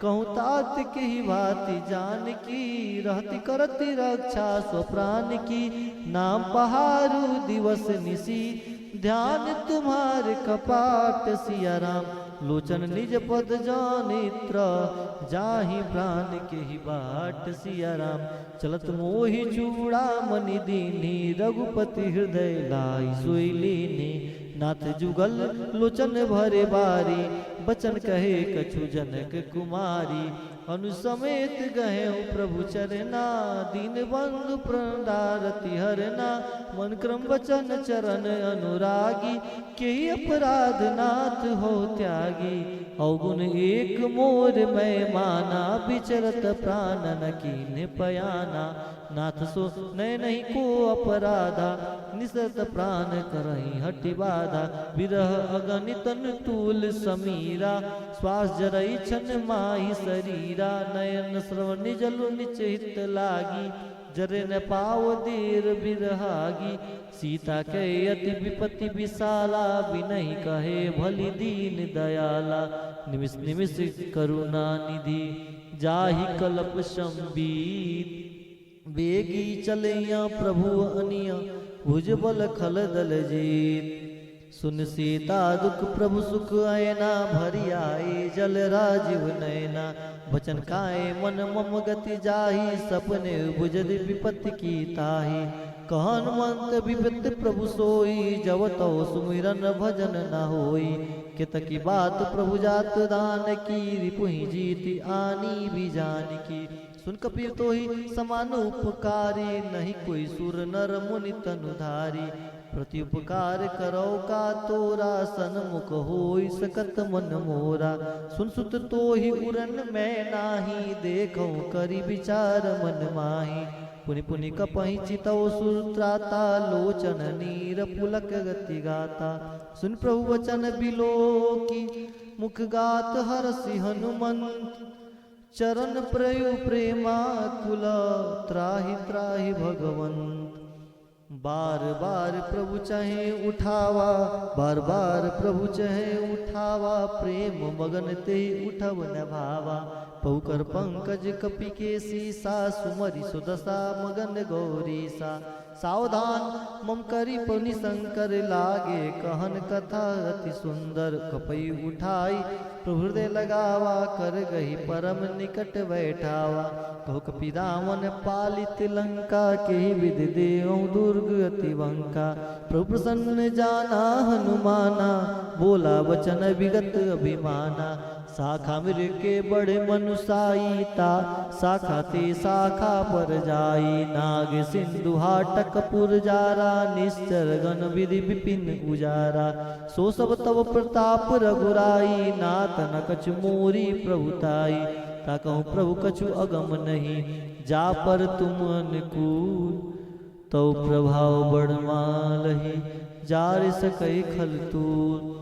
कहूँ तात के ही भांति जान की रहती करती रक्षा स्वप्राण की। नाम पहाड़ू दिवस निसी ध्यान तुम्हारे कपाट सिया राम। लोचन निज पद जानेत्र जाहि प्राण के ही बाट सिया राम। चलत मोहि चूड़ा मनि दीनी रघुपति हृदय लाई सोई लीनी। नाथ जुगल लोचन भरे बारी बचन कहे कछु जनक कुमारी। अनुसमेत गहे प्रभु चरना दीन बंधु प्रणदारति हरना। मन क्रम वचन चरण अनुरागी के अपराध नाथ हो त्यागी। अवगुण एक मोर मैं माना विचरत प्राण न कीन पयाना। नाथ सो नय नहीं को अपराधा निसरत प्राण करही हटि बाधा। विरह अगणितन तूल समीरा श्वास जरई छन माही शरीरा। नयन श्रवण जलु निच हित लागी जरे न पाव देर बिरहागी सीता के अति विपत्ति विशाला बिनहि कहे भली दीन दयाला निमिष निमिष करुणा निधि जाहि कल्प संबीत बेगी चलैया प्रभु अनिया भुजबल खल दल जीत सुन सीता दुख प्रभु सुख आयना भरी आए जल राजीव नयना वचन काए मन मम गति जाहि सपने बुझद विपत्ति की ताहि कहन मंत विपत्ति प्रभु सोई जब तो सुमिरन भजन न होई केतकी बात प्रभु जात दान की रिपुहि जीति आनी भी जान की सुन कपि तो ही समान उपकारी नहीं कोई सुर नर मुनि तनुधारी प्रति उपकार करो का तोरा सन्मुख होई सकत मन मोरा सुन सुत तो ही उरन मैं नाही देखो करी विचार मन माही पुनि पुनि कपहि चितौ सुत्राता लोचन नीर पुलक गति गाता सुन प्रभु वचन बिलो की मुख गात हरसि हनुमंत चरण प्रयु प्रेमा कुल त्राहि त्राहि भगवंत बार बार प्रभु चाहे उठावा बार बार प्रभु चाहे उठावा प्रेम मगन ते उठव न भावा पौकर पंकज कपि के सीसा सुमरि सुदशा मगन गौरी सा सावधान मम करी पुनि शंकर लागे कहन कथा अति सुंदर कपई उठाई प्रभु हृदय लगावा कर गही परम निकट बैठावा कहो कपि रावण पालित लंका के विधि देव दुर्ग अति वंका प्रभु प्रसन्न जाना हनुमाना बोला वचन विगत अभिमाना शाखा मिर के बड़े मनुसाई ता शाखा ते शाखा पर जाई नाग सिंधु हाटक पुर जारा निश्चर गण विधि विपिन उजारा सो सब तव प्रताप रघुराई नाथ न कछु मोरी प्रभुताई ता कहूँ प्रभु कछु अगम नहीं जा पर तुम अनुकूल तो प्रभाव बड़मालहि जार सकै खलतूल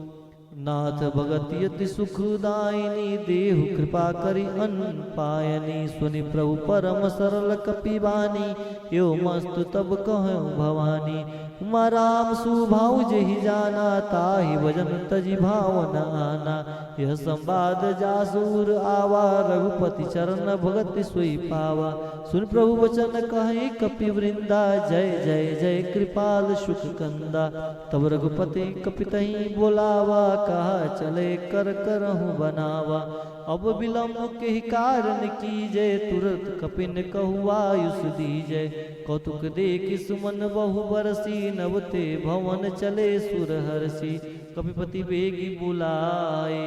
नाथ भगत यति सुखदायिनी देहु कृपा करी अन्न पायनी सुनि प्रभु परम सरल कपिबानी यो मस्त तब कहूँ भवानी उमा राम सुभाव जहि जाना ताहि भजन तजि भावन आना यह संवाद जासूर आवा रघुपति चरण भगत सोई पावा सुन प्रभु वचन कहे कपि वृंदा जय जय जय कृपाल सुख कंदा तब रघुपति कपितहि बोलावा कहा चले कर करहु बनावा अब विलम्ब के कारण कीजय तुरंत कपिन कहु आयुष दीजय कौतुक देख सुमन बहु बरसी नवते भवन चले सुर हरसी कपिपति बेगी बुलाए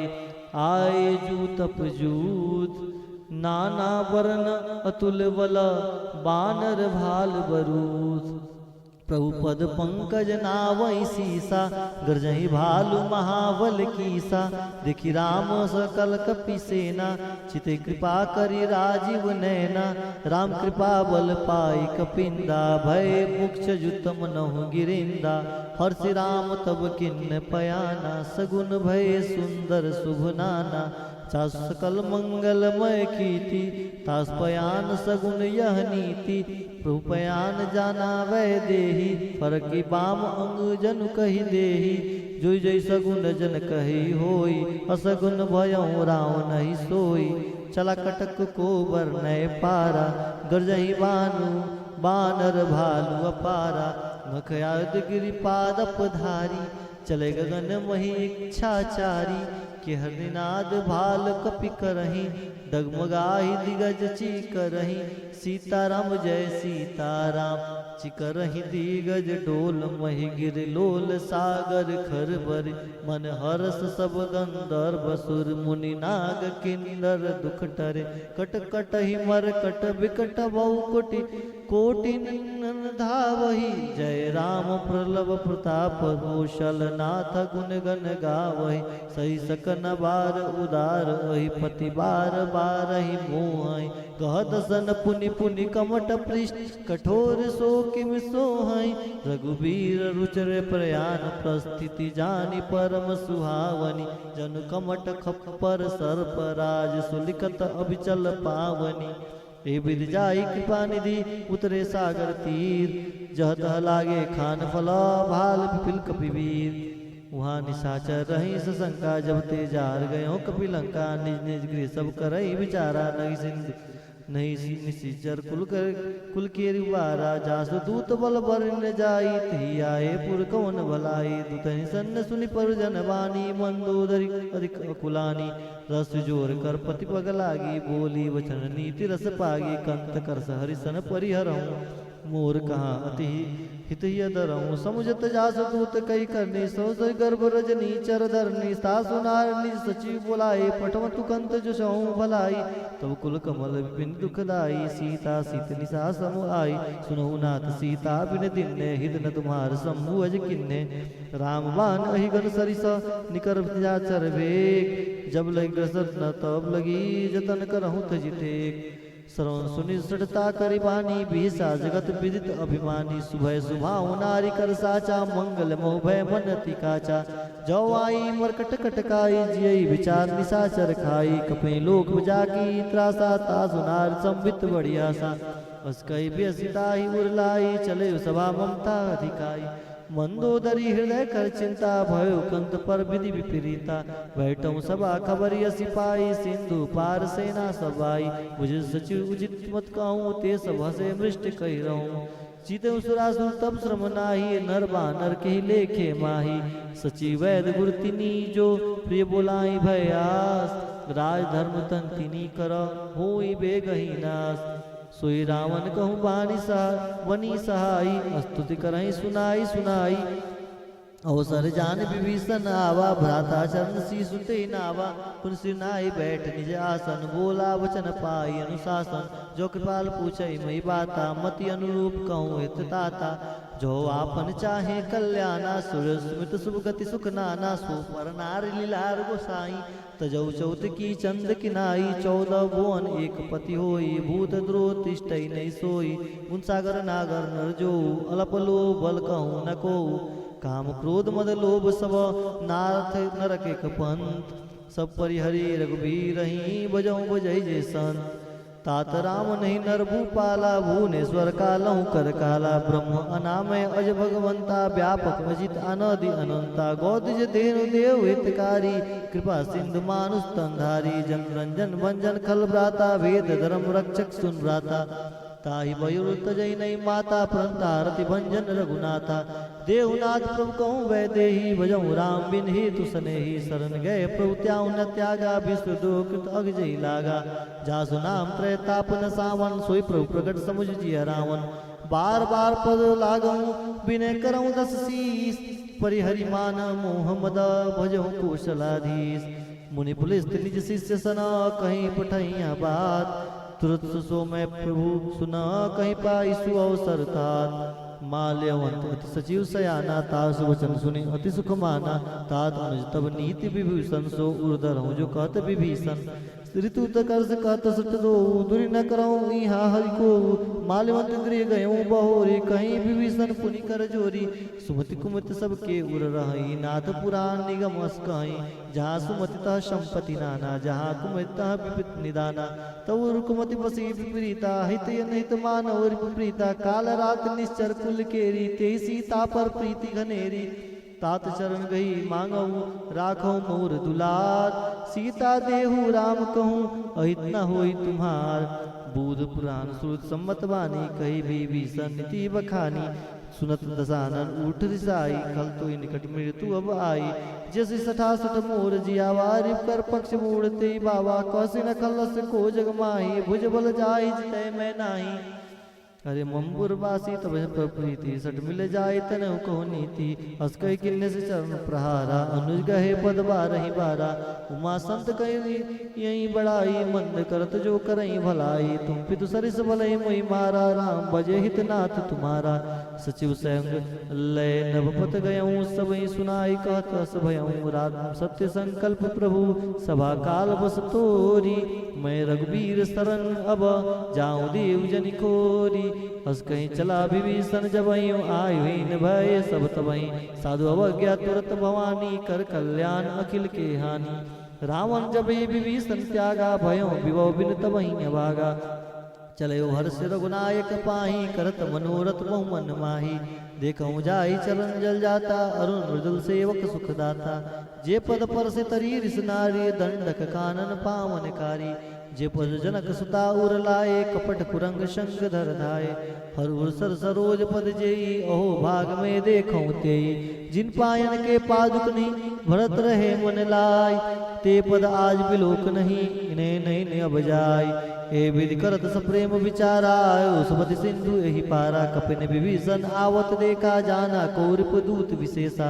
आए जूतप जूत नाना वर्ण अतुल बल बानर भाल बरूद प्रभु पद पंकज नावई सीसा गरजही भालु महाबल कीसा देखी राम सकल कपि सेना चिते कृपा करी राजीव नैना राम कृपा बल पाई कपिंदा भय मुक्ष जुत मनहु गिरिंदा हर्ष राम तब किन्न पयाना सगुन भय सुंदर शुभ नाना चास सकल मंगलमय कीति तास पयान सगुन यह नीति प्रभु पयान जाना वै देही फरकी बाम अंग जन कही देही जोई जय सगुन जन कही होई असगुन भयउ राव नहीं सोई चला कटक को बरनय पारा गरजही बानु बानर भालु अपारा नखयाद गिरिपाद पधारी चले गगन मही इच्छाचारी के हरनाद भाल कपि करही डगमगाही दिगज चीकरही सीताराम जय सीताराम चिकरही दिगज डोल मही गिर लोल सागर खरबर मन हरस सब गंधर्व सुर मुनि नाग किन्नर दुख टरे कट कट ही मर कट विकट बहु कोटि कोटि धावही जय राम प्रलभ प्रताप कौशल नाथ गुण गण गावही सही सकन बार उदार अहि पति बार बार ही मोह कहत सन पुनि पुनि कमट पृष्ठ कठोर सो किम सोहई रघुबीर रुचर प्रयाण प्रस्थिति जानी परम सुहावनी जन कमट खप्पर सर्प राज सुलिकत अभिचल पावनी ए विद जाई कृपा निधि उतरे सागर तीर, जह तह लागे खान फला भाल विपिल कपिवीर। वहाँ निशाचर रही सशंका, जब ते जार गयो कपिलंका। निज निज गृह सब करई विचारा, नहीं सिंध नहीं निशिचर कुल के रिवारा। जासु दूत बल बर न जाई, तही आए पुर कवन भलाई। दूतनि सन्न सुनि पर जन बानी, मंदोदरी अधिक अकुलानी। रस जोर कर पति पग लागी, बोली वचन नीति रस पागी। कंत कर हरिसन परिहरऊँ, मोर कहाँ अति हित दरऊँ। समुझत जास दूत कई करनी, सो गर्भ रजनी चर धरनी। सासु नारनी सचिव बोलाए, पठवतु कंत जो सऊँ भलाई। तब कुल कमल विपिन दुखदाई, सीता सीत निशा सम आई। सुनहु नाथ सीता बिन दिन्ने, हित न तुम्हार शंभु अज किन्ने। राम बाण अहिगन सरिस निकर जाचर वेग, जब लग ग्रसर न तब लगी जतन करहु तजिते। श्रवण सुनि सठता करि बानी, बिहसा जगत विदित अभिमानी। सुभय सुभाव नारी कर साचा, मंगल मोह भय मन अति काचा। जो आई मरकट कटकाई, जियई विचार निशाचर खाई। कपे लोक जाकी त्रासा, तासु नार संबित बढ़ियासा। बस कई बेसिताही उरलाई, चले सभा ममता अधिकाई। मंदोदरी हृदय कर चिंता, भयो कंत पर विधि विपरीता। बैठऊ सभा खबरिय सिपाही, सिंधु पार सेना सबाई। मुझ सचिव उचित मत कहूँ, ते सब हसे मृष्ट कही रहूँ। जीते सुरासुर तब श्रम नाही, नर बानर के लेखे माही। सचिव वैद गुरु तिनी, जो प्रिय बोलाई भयास। राज धर्म तन तिनी कर, होई बेगही नाश। सोई रावण कहूँ बानी बनी सहाई, स्तुति करही सुनाई सुनाई। अवसर जान विभीषण आवा, भ्राता चरण शीशु ते नावा। पुन सिर नाई बैठ निज आसन, बोला वचन पाई अनुशासन। जो कृपाल पूछई मई बाता, मति अनुरूप कहूँ हित ताता। जो आपन चाहे कल्याणा, सुर स्मृत शुभ गति सुख नाना। सो पर नार लीलार गोसाई, तजौ चौथ की चंद किनाई। 14 भुवन एक पति होई, भूत द्रोह तिष्ठई नहीं सोई। उन सागर नागर नर जो, अलप लो बल कहूँ न को। काम क्रोध मद लोभ सब, नाथ नरक एक पंथ। सब परिहरी रघुबीर ही, बजऊँ बजई जे संत। तात राम नहीं नर भूपाला, भुवनेश्वर कालहु कर काला। ब्रह्म अनामय अज भगवंता, व्यापक अजित अनदि अनंता। गौतज धेनु देव हितकारी, कृपा सिंधु मानुष तंधारी। जन रंजन भंजन खल भ्राता, वेद धर्म रक्षक सुन भ्राता। ताहि मयूर तजई नहीं माता, प्रंतारति भंजन रघुनाथा। देवनाथ प्रभु कहूँ वैदेही, भजऊँ राम बिन हेतु सनेही। शरण गए प्रभु त्याउ न त्यागा, विश्व दुःखित अगजई लागा। जासु नाम त्रय तापन सावन, सोई प्रभु प्रगट समुझ जिय रावण। बार बार पद लागऊँ, विनय करऊँ 10 शीस। परिहरि मान मोह मद, भजऊँ कौशलाधीश। मुनि पुलिस निज शिष्य सना, कहीं पठैया बात। तुरत सो मैं प्रभु सुना, कहीं पाई सु अवसर तात। माल्यवंत अति सचिव सयाना, तास वचन सुनि अति सुख माना। तात अनुज तब नीति विभीषण, सो उर्धर हूँ जो कहत विभीषण। ऋतु तकर्ष कहत सट दो, दूरी न करऊँ इहाँ हरि को। माल्यवंत गृह गयूँ बहोरी, कहीं विभीषण पुनि कर जोरी। सुमति कुमति सबके उर रही, नाथ पुराण निगम अस कहीं। जहाँ सुमति तह संपत्ति नाना, जहाँ कुमति तह विपित निदाना। तब रुकुमति बसी विपरीता, हित अनहित मानव रिपुप्रीता। काल रात निश्चर कुल केरी, ते सीता पर प्रीति घनेरी। तात चरण गई मांगऊ, राखो मोर दुलार। सीता देहु राम कहूँ, अहित न होई तुम्हार। बुध पुराण श्रुत सम्मत वाणी, कही विभीषण नीति बखानी। सुनत दसानन उठ रिसाई, खल तो निकट मृत्यु अब आई। जैसे 68 मोर जियावा, रिप कर पक्ष मूड़ते बाबा। कौशि न खलस को जग माही, भुज बल जाई जितय मैं नाही। अरे मंबुरवासी तब प्रीति, सट मिल जाए तनहु कहो नीति। हस कही किन्ने से चरण प्रहारा, अनुज गहे पद बारही बारा। उमा संत कही यही बड़ाई, मंद करत जो करई भलाई। तुम पितु सरिस भलई मोहि मारा, राम भजे हितनाथ तुम्हारा। सचिव संग लय नभपत गयऊँ, सबई सुनाई कहत अस भयऊँ। राम सत्य संकल्प प्रभु, सभा काल बस तोरी। मैं रघुबीर शरण अब, जाऊँ देव जनि खोरी। हस कहीं चला विभीषण, जब आयुहीन भय सब तबही। साधु अवज्ञा तुरत भवानी, कर कल्याण अखिल के हानि। रावण जब विभीषण त्यागा, भयो विभव बिन तबही भागा। चले हर्ष रघुनायक पाही करत मनोरथ बहु मन माही देखऊं जाई चरण जल जाता अरुण मृदुल सेवक सुखदाता जे पद पर से तरी रिस नारी दंडक कानन पावन कारी जे पद जनक सुता उर लाए कपट कुरंग शंख धर धाये हर उर सर सरोज पद जेई अहो भाग में देखऊं तेई जिन पायन के पादुक नहीं भरत रहे मन लाई ते पद आज बिलोक नहीं इन्हें नहीं अब जाय ए विधि करत सप्रेम विचारा सुमति सिंधु एहि पारा कपिन विभीषण आवत देखा जाना कौरिप दूत विशेषा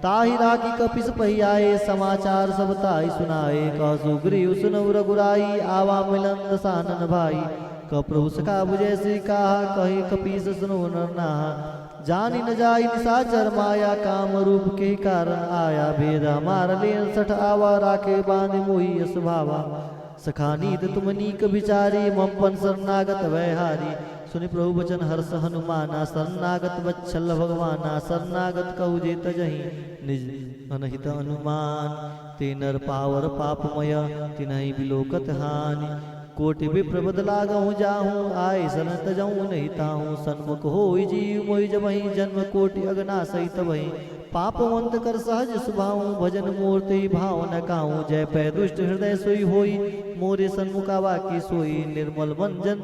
ताहि राखी कपिस पहियाए समाचार सब ताहि सुनाए कह सुग्रीव सुनऊ रघुराई आवा मिलन दसानन भाई कप्रभु सखा बुझे श्री कहा कही कपीस सुनो नरनाहा जानी न जाई निशाचर माया काम रूप के कारण आया भेद हमार लेन सठ आवा राखे बांध मोही यस भावा सखानीत तुम नीक विचारी ममपन शरणागत वैहारी सुनि प्रभु वचन हर्ष हनुमाना शरणागत वत्सल भगवाना शरणागत कहु जे तजहि निज अनहित अनुमान ते नर पावर पापमय तिनहि बिलोकत हानि कोटि विप्र बदलागहु जाहूँ आय शरण तजहूँ नहीं ताहूँ सन्मुख होई जीव मोहि जबहि जन्म कोटि अगना सहित वही पापवंत कर सहज सुभाऊं भजन मूर्ति भाव न काऊं जय पै दुष्ट हृदय सोई होई मोरे सन्मुखावा की सोई निर्मल मंजन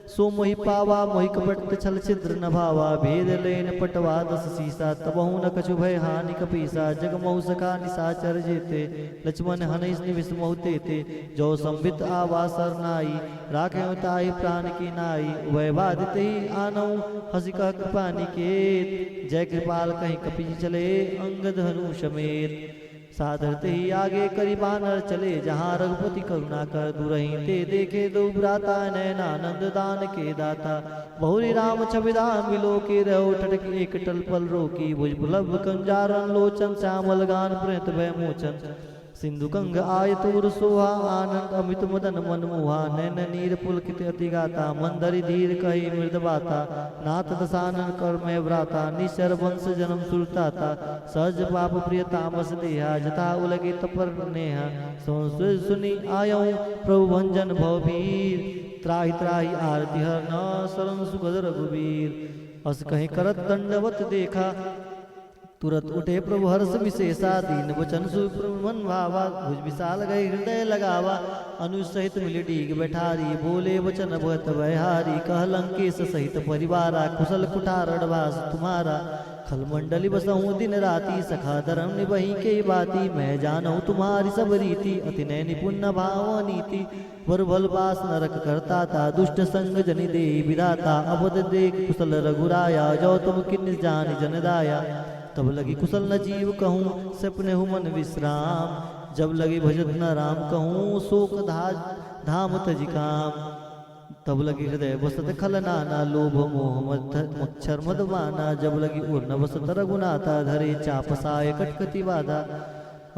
सो मोहि पावा मोहि कपट छल छिद्र न भावा भेद लेन पटवा दस सीसा तबहु न कछु भय हानि कपीसा जग महु सका निशाचर जेते लक्ष्मण हनैस निविस महु तेते जो संबित आवा सरनाई राखे ताहि प्राण की नाई वह बाधिते आनऊ हसी कह कृपा निकेत जय कृपाल कहीं कपि चले अंगद हनु समेत साधरते ही आगे करी बानर चले जहाँ रघुपति करुणा कर दुरही ते देखे दो भ्राता नैनानंद दान के दाता बहुरी राम छविदान मिलो के रहो टटक एक टल पल रोकी भुज बुलभ कंजारन लोचन श्यामल गान प्रेत भय मोचन सिंधु कंग आय तुर सोहा आनंद अमित मदन मन मोहा नैन नीर पुलकित अति गाता मंदरी धीर कही मृद बाता नाथ दसानन कर में व्राता निशर वंश जन्म सुरताता सहज पाप प्रिय तामस देहा जता उलगे तपर नेहा सुनी आयऊ प्रभु भंजन भववीर त्राहि त्राहि आरती हर न शरण सुखद रघुवीर अस कहीं करत दंडवत देखा तुरत उठे प्रभु हर्ष विशेषा दीन वचन सुमन भावा भुज विशाल गए हृदय लगावा अनुज सहित मिल डीग बैठारी बोले वचन भगत वैहारी कह लंकेश सहित परिवारा कुशल कुठार अडवास तुम्हारा खलमंडली बसहूँ दिन राति सखा धर्म निबही के बाती मैं जानूँ तुम्हारी सब रीति अति नय निपुण भाव नीति वर बल बास नरक करता था दुष्ट संग जनि दे विदाता अबद देख कुशल रघुराया जो तुम किन जान जनदाया तब लगी कुशल न जीव कहूँ सपने हूँ मन विश्राम जब लगी भजत न राम कहूँ शोक धाम तजिकाम तब लगी हृदय बसत खल नाना लोभ मोह मच्छर मदमाना जब लगी उर्न बसत रघुनाथा धरे चापसाय कटकति बाधा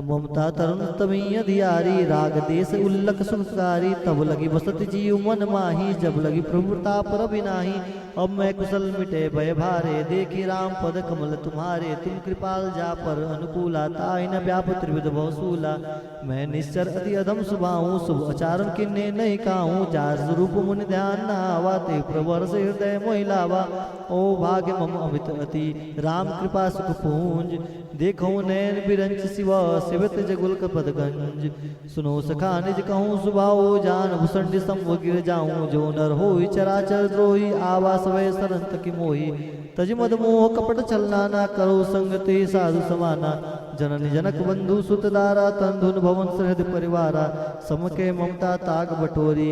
ममता तरुण तमी अधियारी राग देश उल्लक सुखकारी तब लगी बसत जीव मन माही जब लगी प्रभुता पर बिनाही अब मैं कुशल मिटे भय भारे देखी राम पद कमल तुम्हारे तुम कृपाल जा पर अनुकूला ताहि न व्याप त्रिविध बहुसूला मैं निश्चर अति अधम सुभाऊँ शुभ आचारण किन्ने नहीं काहूँ जार स्वरूप मुनि ध्यान न आवा ते प्रवर से हृदय मोहिलावा ओ भाग्य मम अमित अति राम कृपा सुख पूंज देखो नैन बिरंच शिवा शिवत जगुल कपदगंज सुनो सखा निज कहूँ सुभाओ जान भुसंड संभ गिर जाऊँ जो नर हो चराचर द्रोही आवास वै सरंत की मोही तज मद मोह कपट चलना ना करो संगते साधु समाना जननी जनक बंधु सुतदारा तंधुन भवन सहृद परिवारा समके ममता ताग बटोरी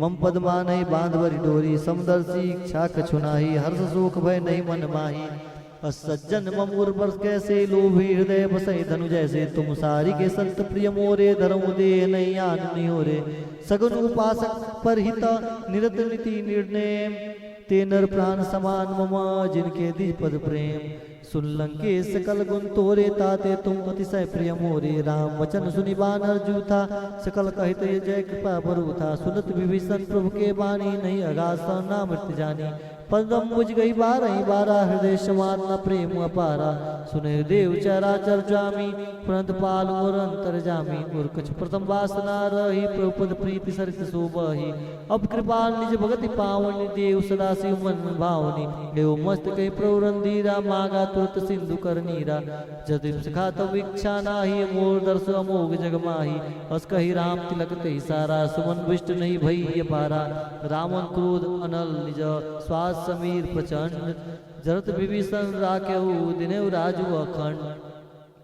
मम पद मानहि बांधवरी डोरी समदर्शी इच्छा कछुनाही हर्ष शोक भय नहीं मन माही असज्जन मम उर्वर कैसे लोभी हृदय बसई धनु जैसे तुम सारी के संत प्रिय मोरे धर्म दे नहीं आन निहोरे सगुन उपासक पर हित निरत नीति निर्णय ते नर प्राण समान मम जिनके दिज पद प्रेम सुन लंकेश सकल गुण तोरे ताते तुम अतिशय प्रिय मोरे राम वचन सुनि बानर जूथा सकल कहित जय कृपा बरु था सुनत विभीषण प्रभु के बानी नहीं अगास ना मृत जानी पदम बुझ गई बारही बारा, हृदय समान न प्रेम अपारा। सुने देव चराचर जामी, प्रणत पाल मोर अंतर जामी। और कछ प्रथम वासना रही, प्रभुपद प्रीति सरित शोभहि। अब कृपाल निज भगति पावनी, देव सदा शिव मन भावनी। देव मस्त कही प्रभु रंधीरा, मागा तुरत सिंधु कर नीरा। जदि सखा तब इच्छा नाही, मोर दर्श अमोघ जग माही। अस कही राम तिलक ते सारा, सुमन विष्ट नहीं भई पारा। रावण क्रोध अनल निज, श्वास समीर प्रचंड। जरत विभीषण राखेहु, दिनेहु राजू अखंड।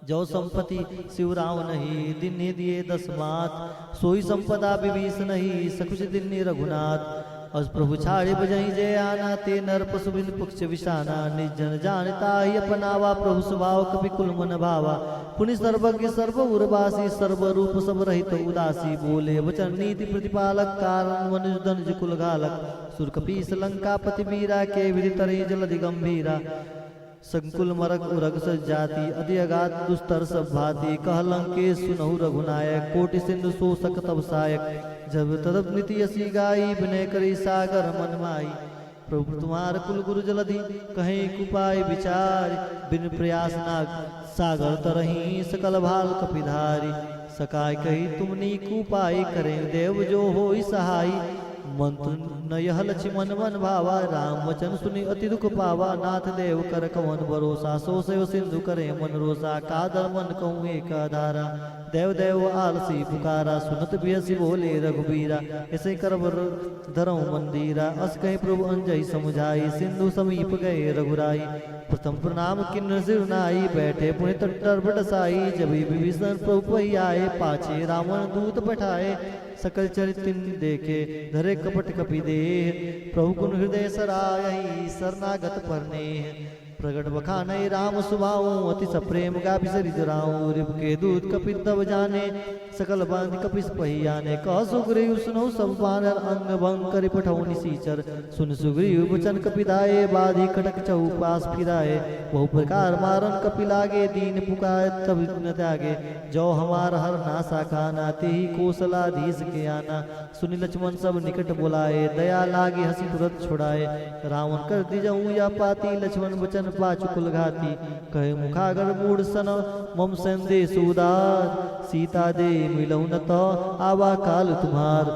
जो संपत्ति शिव राव नहीं, दिने दिए 10 मात। सोई संपदा विभीषण नहीं, सकुच दिने रघुनाथ। अस प्रभु छाड़े बजई जय आना, ते नर पशु बिन पक्ष विषाना। निजन जानता ही अपनावा, प्रभु स्वभाव कपि कुल मन भावा। पुनि सर्वज्ञ सर्व उर्वासी, सर्व रूप सब रहित उदासी। बोले वचन नीति प्रतिपालक, कारण मनुज धनुज कुल घालक। सुर कपीस लंकापति वीरा, के विधि तरे जलधि गंभीरा। संकुल मरक उरग सजाति, अति अगाध दुस्तर सब भाति। कह लंकेश सुनहु रघुनायक, कोटि सिंधु शोषक तब सायक। जब तदप नीति असी गाई, विनय करी सागर मन माई। प्रभु तुम्हार कुल गुरु जलधि, कहीं कुपाय विचार। बिन प्रयास नाग सागर तरही, सकल भाल कपिधारी। सकाय कही तुमनी कुपाय, करें देव जो होई सहाय। मंत्र न यह लक्ष्मण मन भावा, राम वचन सुनि अति दुख पावा। नाथ देव कर कवन भरोसा, सो सेव सिंधु करे मन रोसा। कादर मन कहूँ एक धारा, देव देव आलसी पुकारा। सुनत बियसी बोले रघुबीरा, ऐसे कर धरऊ मंदिरा। अस कहीं प्रभु अंजय समुझाई, सिंधु समीप गए रघुराई। प्रथम प्रणाम किन्नर सिर नाई, बैठे पुण्य तट्टर बटसाई। जब विभीषण प्रभु पही आए, पाछे रावण दूत पठाए। सकल चरित्र देखे, धरे कपट कपि देह। प्रभु गुण हृदय सरायहि, शरणागत परने। प्रगट बखाने राम सुभाऊ, अति सप्रेम गाभि सरित राऊ। रिप के दूत कपित तब जाने, सकल बांध कपिस पहियाने। कह सुग्रीव सुनो सब बानर, अंग भंग करि पठौ निसीचर। सुन सुग्रीव वचन कपिदाये, बाधी कटक चौपास फिराए। बहु प्रकार मारन कपि लागे, दीन पुकार तब न त्यागे। जो हमार हर नासा खाना, तेहि कौशलाधीश के आना। सुनि लक्ष्मण सब निकट बुलाए, दया लागे हंसी तुरंत छुड़ाए। रावण कर दिजऊँ या पाती, लक्ष्मण वचन पाछु कुल घाती। कहे मुखागर मूढ़ सन, मम संदेश उदार। सीता दे मिलऊ न तो, आवा काल तुम्हार।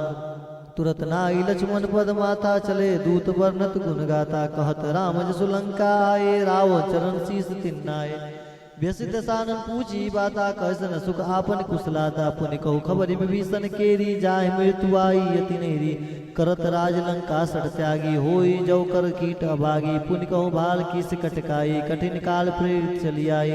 तुरत नाई लक्ष्मण पद माता, चले दूत वर्णत गुण गाता। कहत राम जसु लंका आए, रावण चरण शीस तिन्नाए। व्यसित सानन पूछी बाता, कहसन सुख आपन कुशलाता। पुनि कहु खबर विभीषण केरी, जाहि मृत्यु आई अति नेरी। करत राज लंका सठ त्यागी, होई जो कर कीट अभागी। पुनि कहु भाल की सिकट काई, कठिन काल प्रेरित चली आई।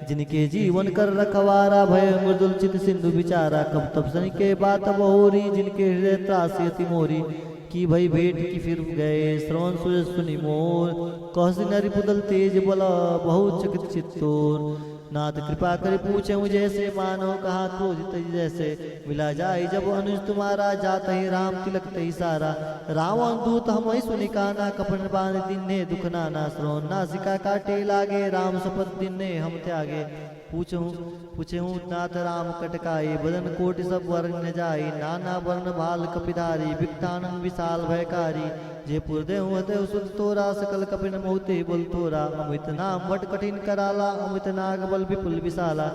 जिनके जीवन कर रखवारा, भय मृदुल चित सिंधु विचारा। कब तब सन के बात बहोरी, जिनके हृदय त्रासी अति मोरी। की भई भेंट की फिर गए, श्रवण सुज सुनि मोर। कहसी नरि पुदल तेज बल, बहुत चकित चित्तोर। नाथ कृपा कर पूछे जैसे, मानो कहा क्रोधित जैसे। मिला जाए जब अनुज तुम्हारा, जात ही राम तिलक तही सारा। रावण दूत हम ही सुनि काना, कपन बांध दिन्ने दुख नाना। श्रवण नासिका काटे लागे, राम शपथ दिन्ने हम त्यागे। पूछूं नाथ राम कटकाई, बदन कोटि सब वर्ण न जाई। नाना वर्ण भाल कपिधारी, विकटानन विशाल भयकारी। जे पुरदे हुते सुत तोरा, सकल कपिन मोते बोल तोरा। अमित नाम वट कठिन कराला, अमित नाग बल विपुल विशाला।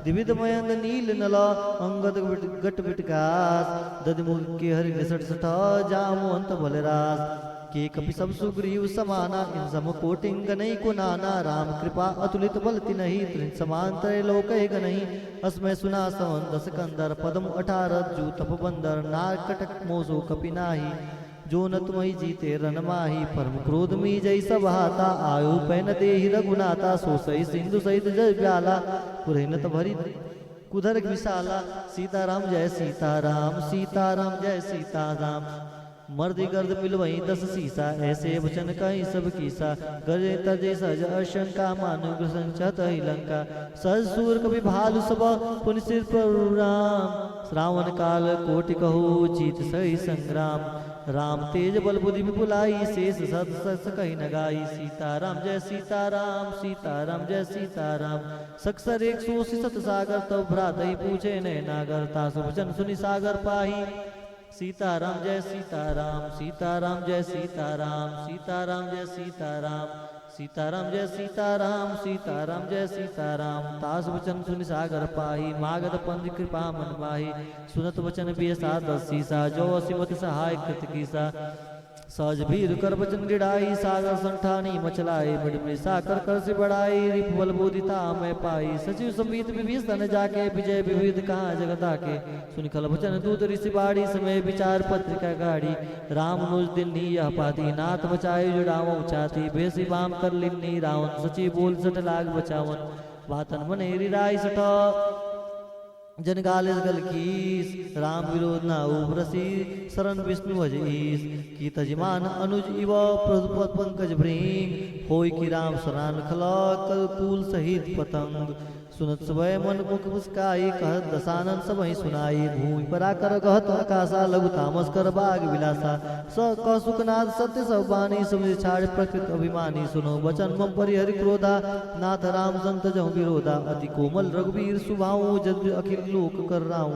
दिविद मयंग नील नल, अंगद गट विटकास। दधिमुख के हरि निसट सठ, जामु अंत बलरास। के कपि सब सुग्रीव समाना, इन सम कोटिंग नहीं को नाना। राम कृपा अतुलित बल तिनहि, त्रिन समांतर लोक गनहि। अस्मै सुना सवन 10 कंदर, पदम 18 जू तप बंदर। नार कटक मोसो कपि नाही, जो न तुमहि जीते रन माही। परम क्रोध मी जय सब हाता, आयु पैन देहि रघुनाथा। सो सही सिंधु सहित जय प्याला, पुरहिनत भरी कुधर विशाला। सीताराम जय सीताराम, सीताराम जय सीताराम। मर्दि गर्द मिलवई 10 सीसा, ऐसे वचन कहीं सब कीसा। गजे तजे सज अशंका, मानु ग्रसंचत ही लंका। सज सूर कवि भालु सब, पुनि सिर प्रभुराम। श्रावण काल कोटि कहु, जीत सही संग्राम। राम तेज बल बुद्धि विपुलाई, शेष सत सस कही नगाई। सीताराम जय सीताराम, सीताराम जय सीताराम। सक्सर 180 सत सागर, तब भ्रातहि पूछे नय नागर। तासु वचन सुनि सागर पाही, सीताराम जय सीताराम, सीताराम जय सीताराम, सीताराम जय सीताराम, सीताराम जय सीताराम, सीताराम जय सीताराम। तास वचन सुनि सागर पाही, मागध पंज कृपा मन माही। सुनत वचन बियसा दस सीसा, जो असिमत सहाय कृत कीसा। सहज भीर कर वचन गिड़ाई, सागर संठानी मचलाई। बड़ी साकर कर से बढ़ाई, रिप बल बोधिता मैं पाई। सचिव समीत विभीषण जाके, विजय विविध कहाँ जगत आके। सुन खल वचन दूत ऋषि बाड़ी, समय विचार पत्रिका गाड़ी। राम नुज दिन्नी यह पाती, नाथ बचाए जुड़ावो चाती। बेसी बाम कर लिन्नी रावण, सचिव बोल सट लाग बचावन। बातन मने रिराई सठ जन गालिस गल कीस। राम विरोध ना उबरसी, शरण विष्णु अजीस। की तजमान अनुज इव प्रभुपद पंकज भृंग। होय की राम शरण खला, कल कूल सहित पतंग। सुनत सबय मन मुख मुस्काई, कहत दसानन सबहि सुनाई। भूमि पराकर कहत आकाशा, लघु तामस कर बाग विलासा। स कह सुखनाथ सत्य सब बानी, समझ छाड़ प्रकृत अभिमानी। सुनो वचन मम परिहरि क्रोधा, नाथ राम संत जहु विरोधा। अति कोमल रघुवीर सुभाऊ, जद अखिल लोक कर राहू।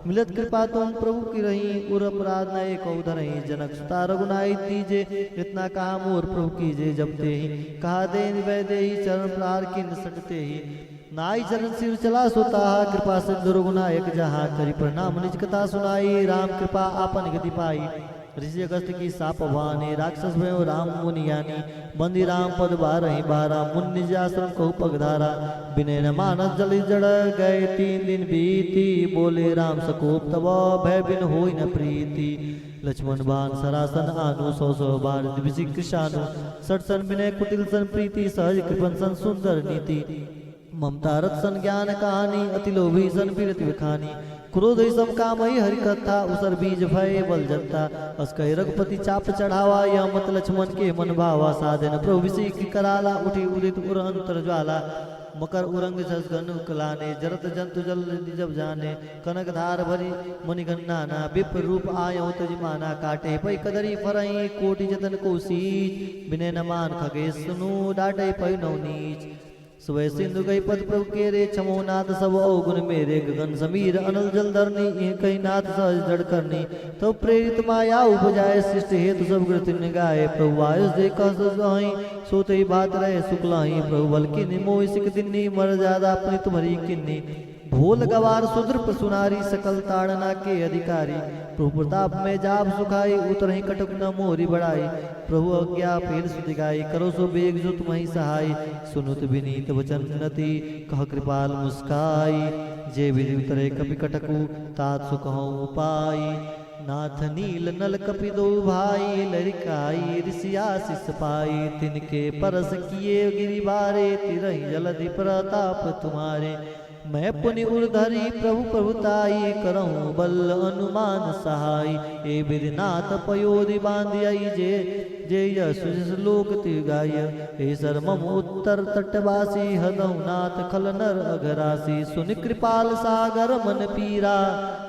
मिलत कृपा तुम प्रभु की रही, उर अपराध न एक धरही। जनक सुता रघुनाई तीजे, इतना कहा मोर प्रभु कीजे। जब ते ही कहा दे वै देहि, चरण प्रहार किन सटते ही। नाई चरण सिर चला सोता, कृपा सिंधु रघुनायक जहाँ। करी प्रणाम निज कथा सुनाई, राम कृपा आपन गति पाई। ऋषि अगस्त की साप वाने, राक्षस भयो राम मुनि ज्ञानी। बंदी राम पद बारहि बारा, मुनि निज आश्रम कहु पगधारा। बिने न मानस जल जड़ गए, 3 दिन बीती। बोले राम सकोप तब, भय बिन होई न प्रीति। लक्ष्मण बाण सरासन आनु, 100 बार दिवसी कृषानु। 60 सन विनय कुटिल सन प्रीति, सहज कृपन सन सुंदर नीति। ममता रथ सन ज्ञान कहानी, अति लोभी सन पीरत विखानी। क्रोध सब काम ही हरि कथा, उसर बीज भय बल जनता। अस्कय रघुपति चाप चढ़ावा, यह मत लक्ष्मण के मन भावा। साधन प्रभु विषय की कराला, उठी उदित उर अंतर ज्वाला। मकर उरंग जसगन कलाने, जरत जंतु जल जब जाने। कनक धार भरी मणिगन्नाना, विप्र रूप आयो तजिमाना। काटे पै कदरी फरई, कोटि जतन को सीच। बिने न मान खगे सुनु, डाटे पै नौ नीच। सुबह सिंधु गई पद प्रभु के रे, छमो नाथ सब अवगुण मेरे। गगन समीर अनल जल धरनी, कही नाथ सहज जड़ करनी। तो प्रेरित माया उपजाए, शिष्ट हेतु सब कृत गाये। प्रभु आयुष दे कही, सोते ही बात रहे शुक्लाही। प्रभु बल किन्नी मोहि सिक दिन्नी, मर ज्यादा अपनी तुम्हारी किन्नी। भोल गवार सुद्र सुनारी, सकल ताड़ना के अधिकारी। प्रभु प्रताप में जाप सुखाई, उतरहि कटक न मोरी बढ़ाई। प्रभु अज्ञा फेर सुधि गाई, करो सो बेग जो तुम्हि सहाय। सुनुत विनीत वचन नति, कह कृपाल मुस्काई। जे विधि उतरे कपि कटकु, तात सुकहु उपाई। नाथ नील नल कपि दो भाई, लरिकाई ऋषि आशीष पाई। तिनके परस किए गिरिबारे, तिरहि जलधि प्रताप तुम्हारे। मैं पुनि उर्धरी प्रभु प्रभुताई, करऊँ बल अनुमान सहाय। ए विधिनाथ पयोधि बांधियाई, जे यशुष लोक तिगाय। हे सर मम उत्तर तटवासी, हदऊ नाथ खल नर अघरासी। सुन कृपाल सागर मन पीरा,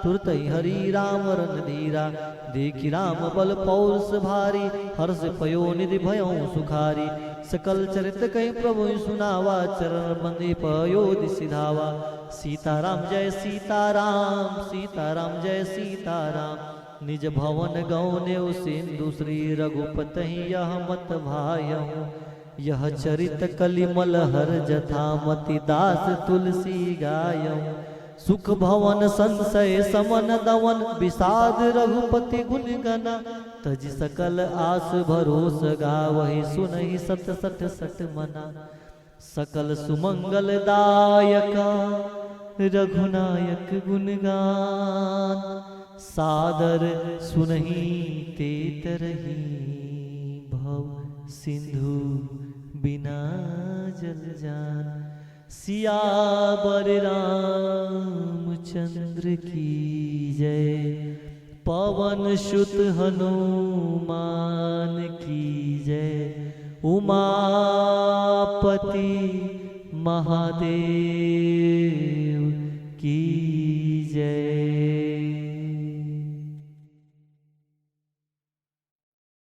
तुरत हरि राम रन धीरा। देखी राम बल पौरुष भारी, हर्ष पयो निधि भयऊ सुखारी। सकल चरित कहीं प्रभु सुनावा, चरण बंदी पयोधि सिधावा। सीताराम जय सीताराम, सीताराम जय सीताराम। निज भवन गौने सिंधु, श्री रघुपति यह मत भायऊ। यह चरित कलिमल हर जथा, मति दास तुलसी गायऊ। सुख भवन संशय समन दवन, विषाद रघुपति गुण गना। तज सकल आस भरोस गावहि, सुनहि सत सठ सठ मना। सकल सुमंगल दायक, रघुनायक गुणगान। सादर सुनहि ते तरहि, भव सिंधु बिना जल जान। सियावर रामचंद्र की जय, पवन सुत हनुमान की जय। उमापति महादेव की जय।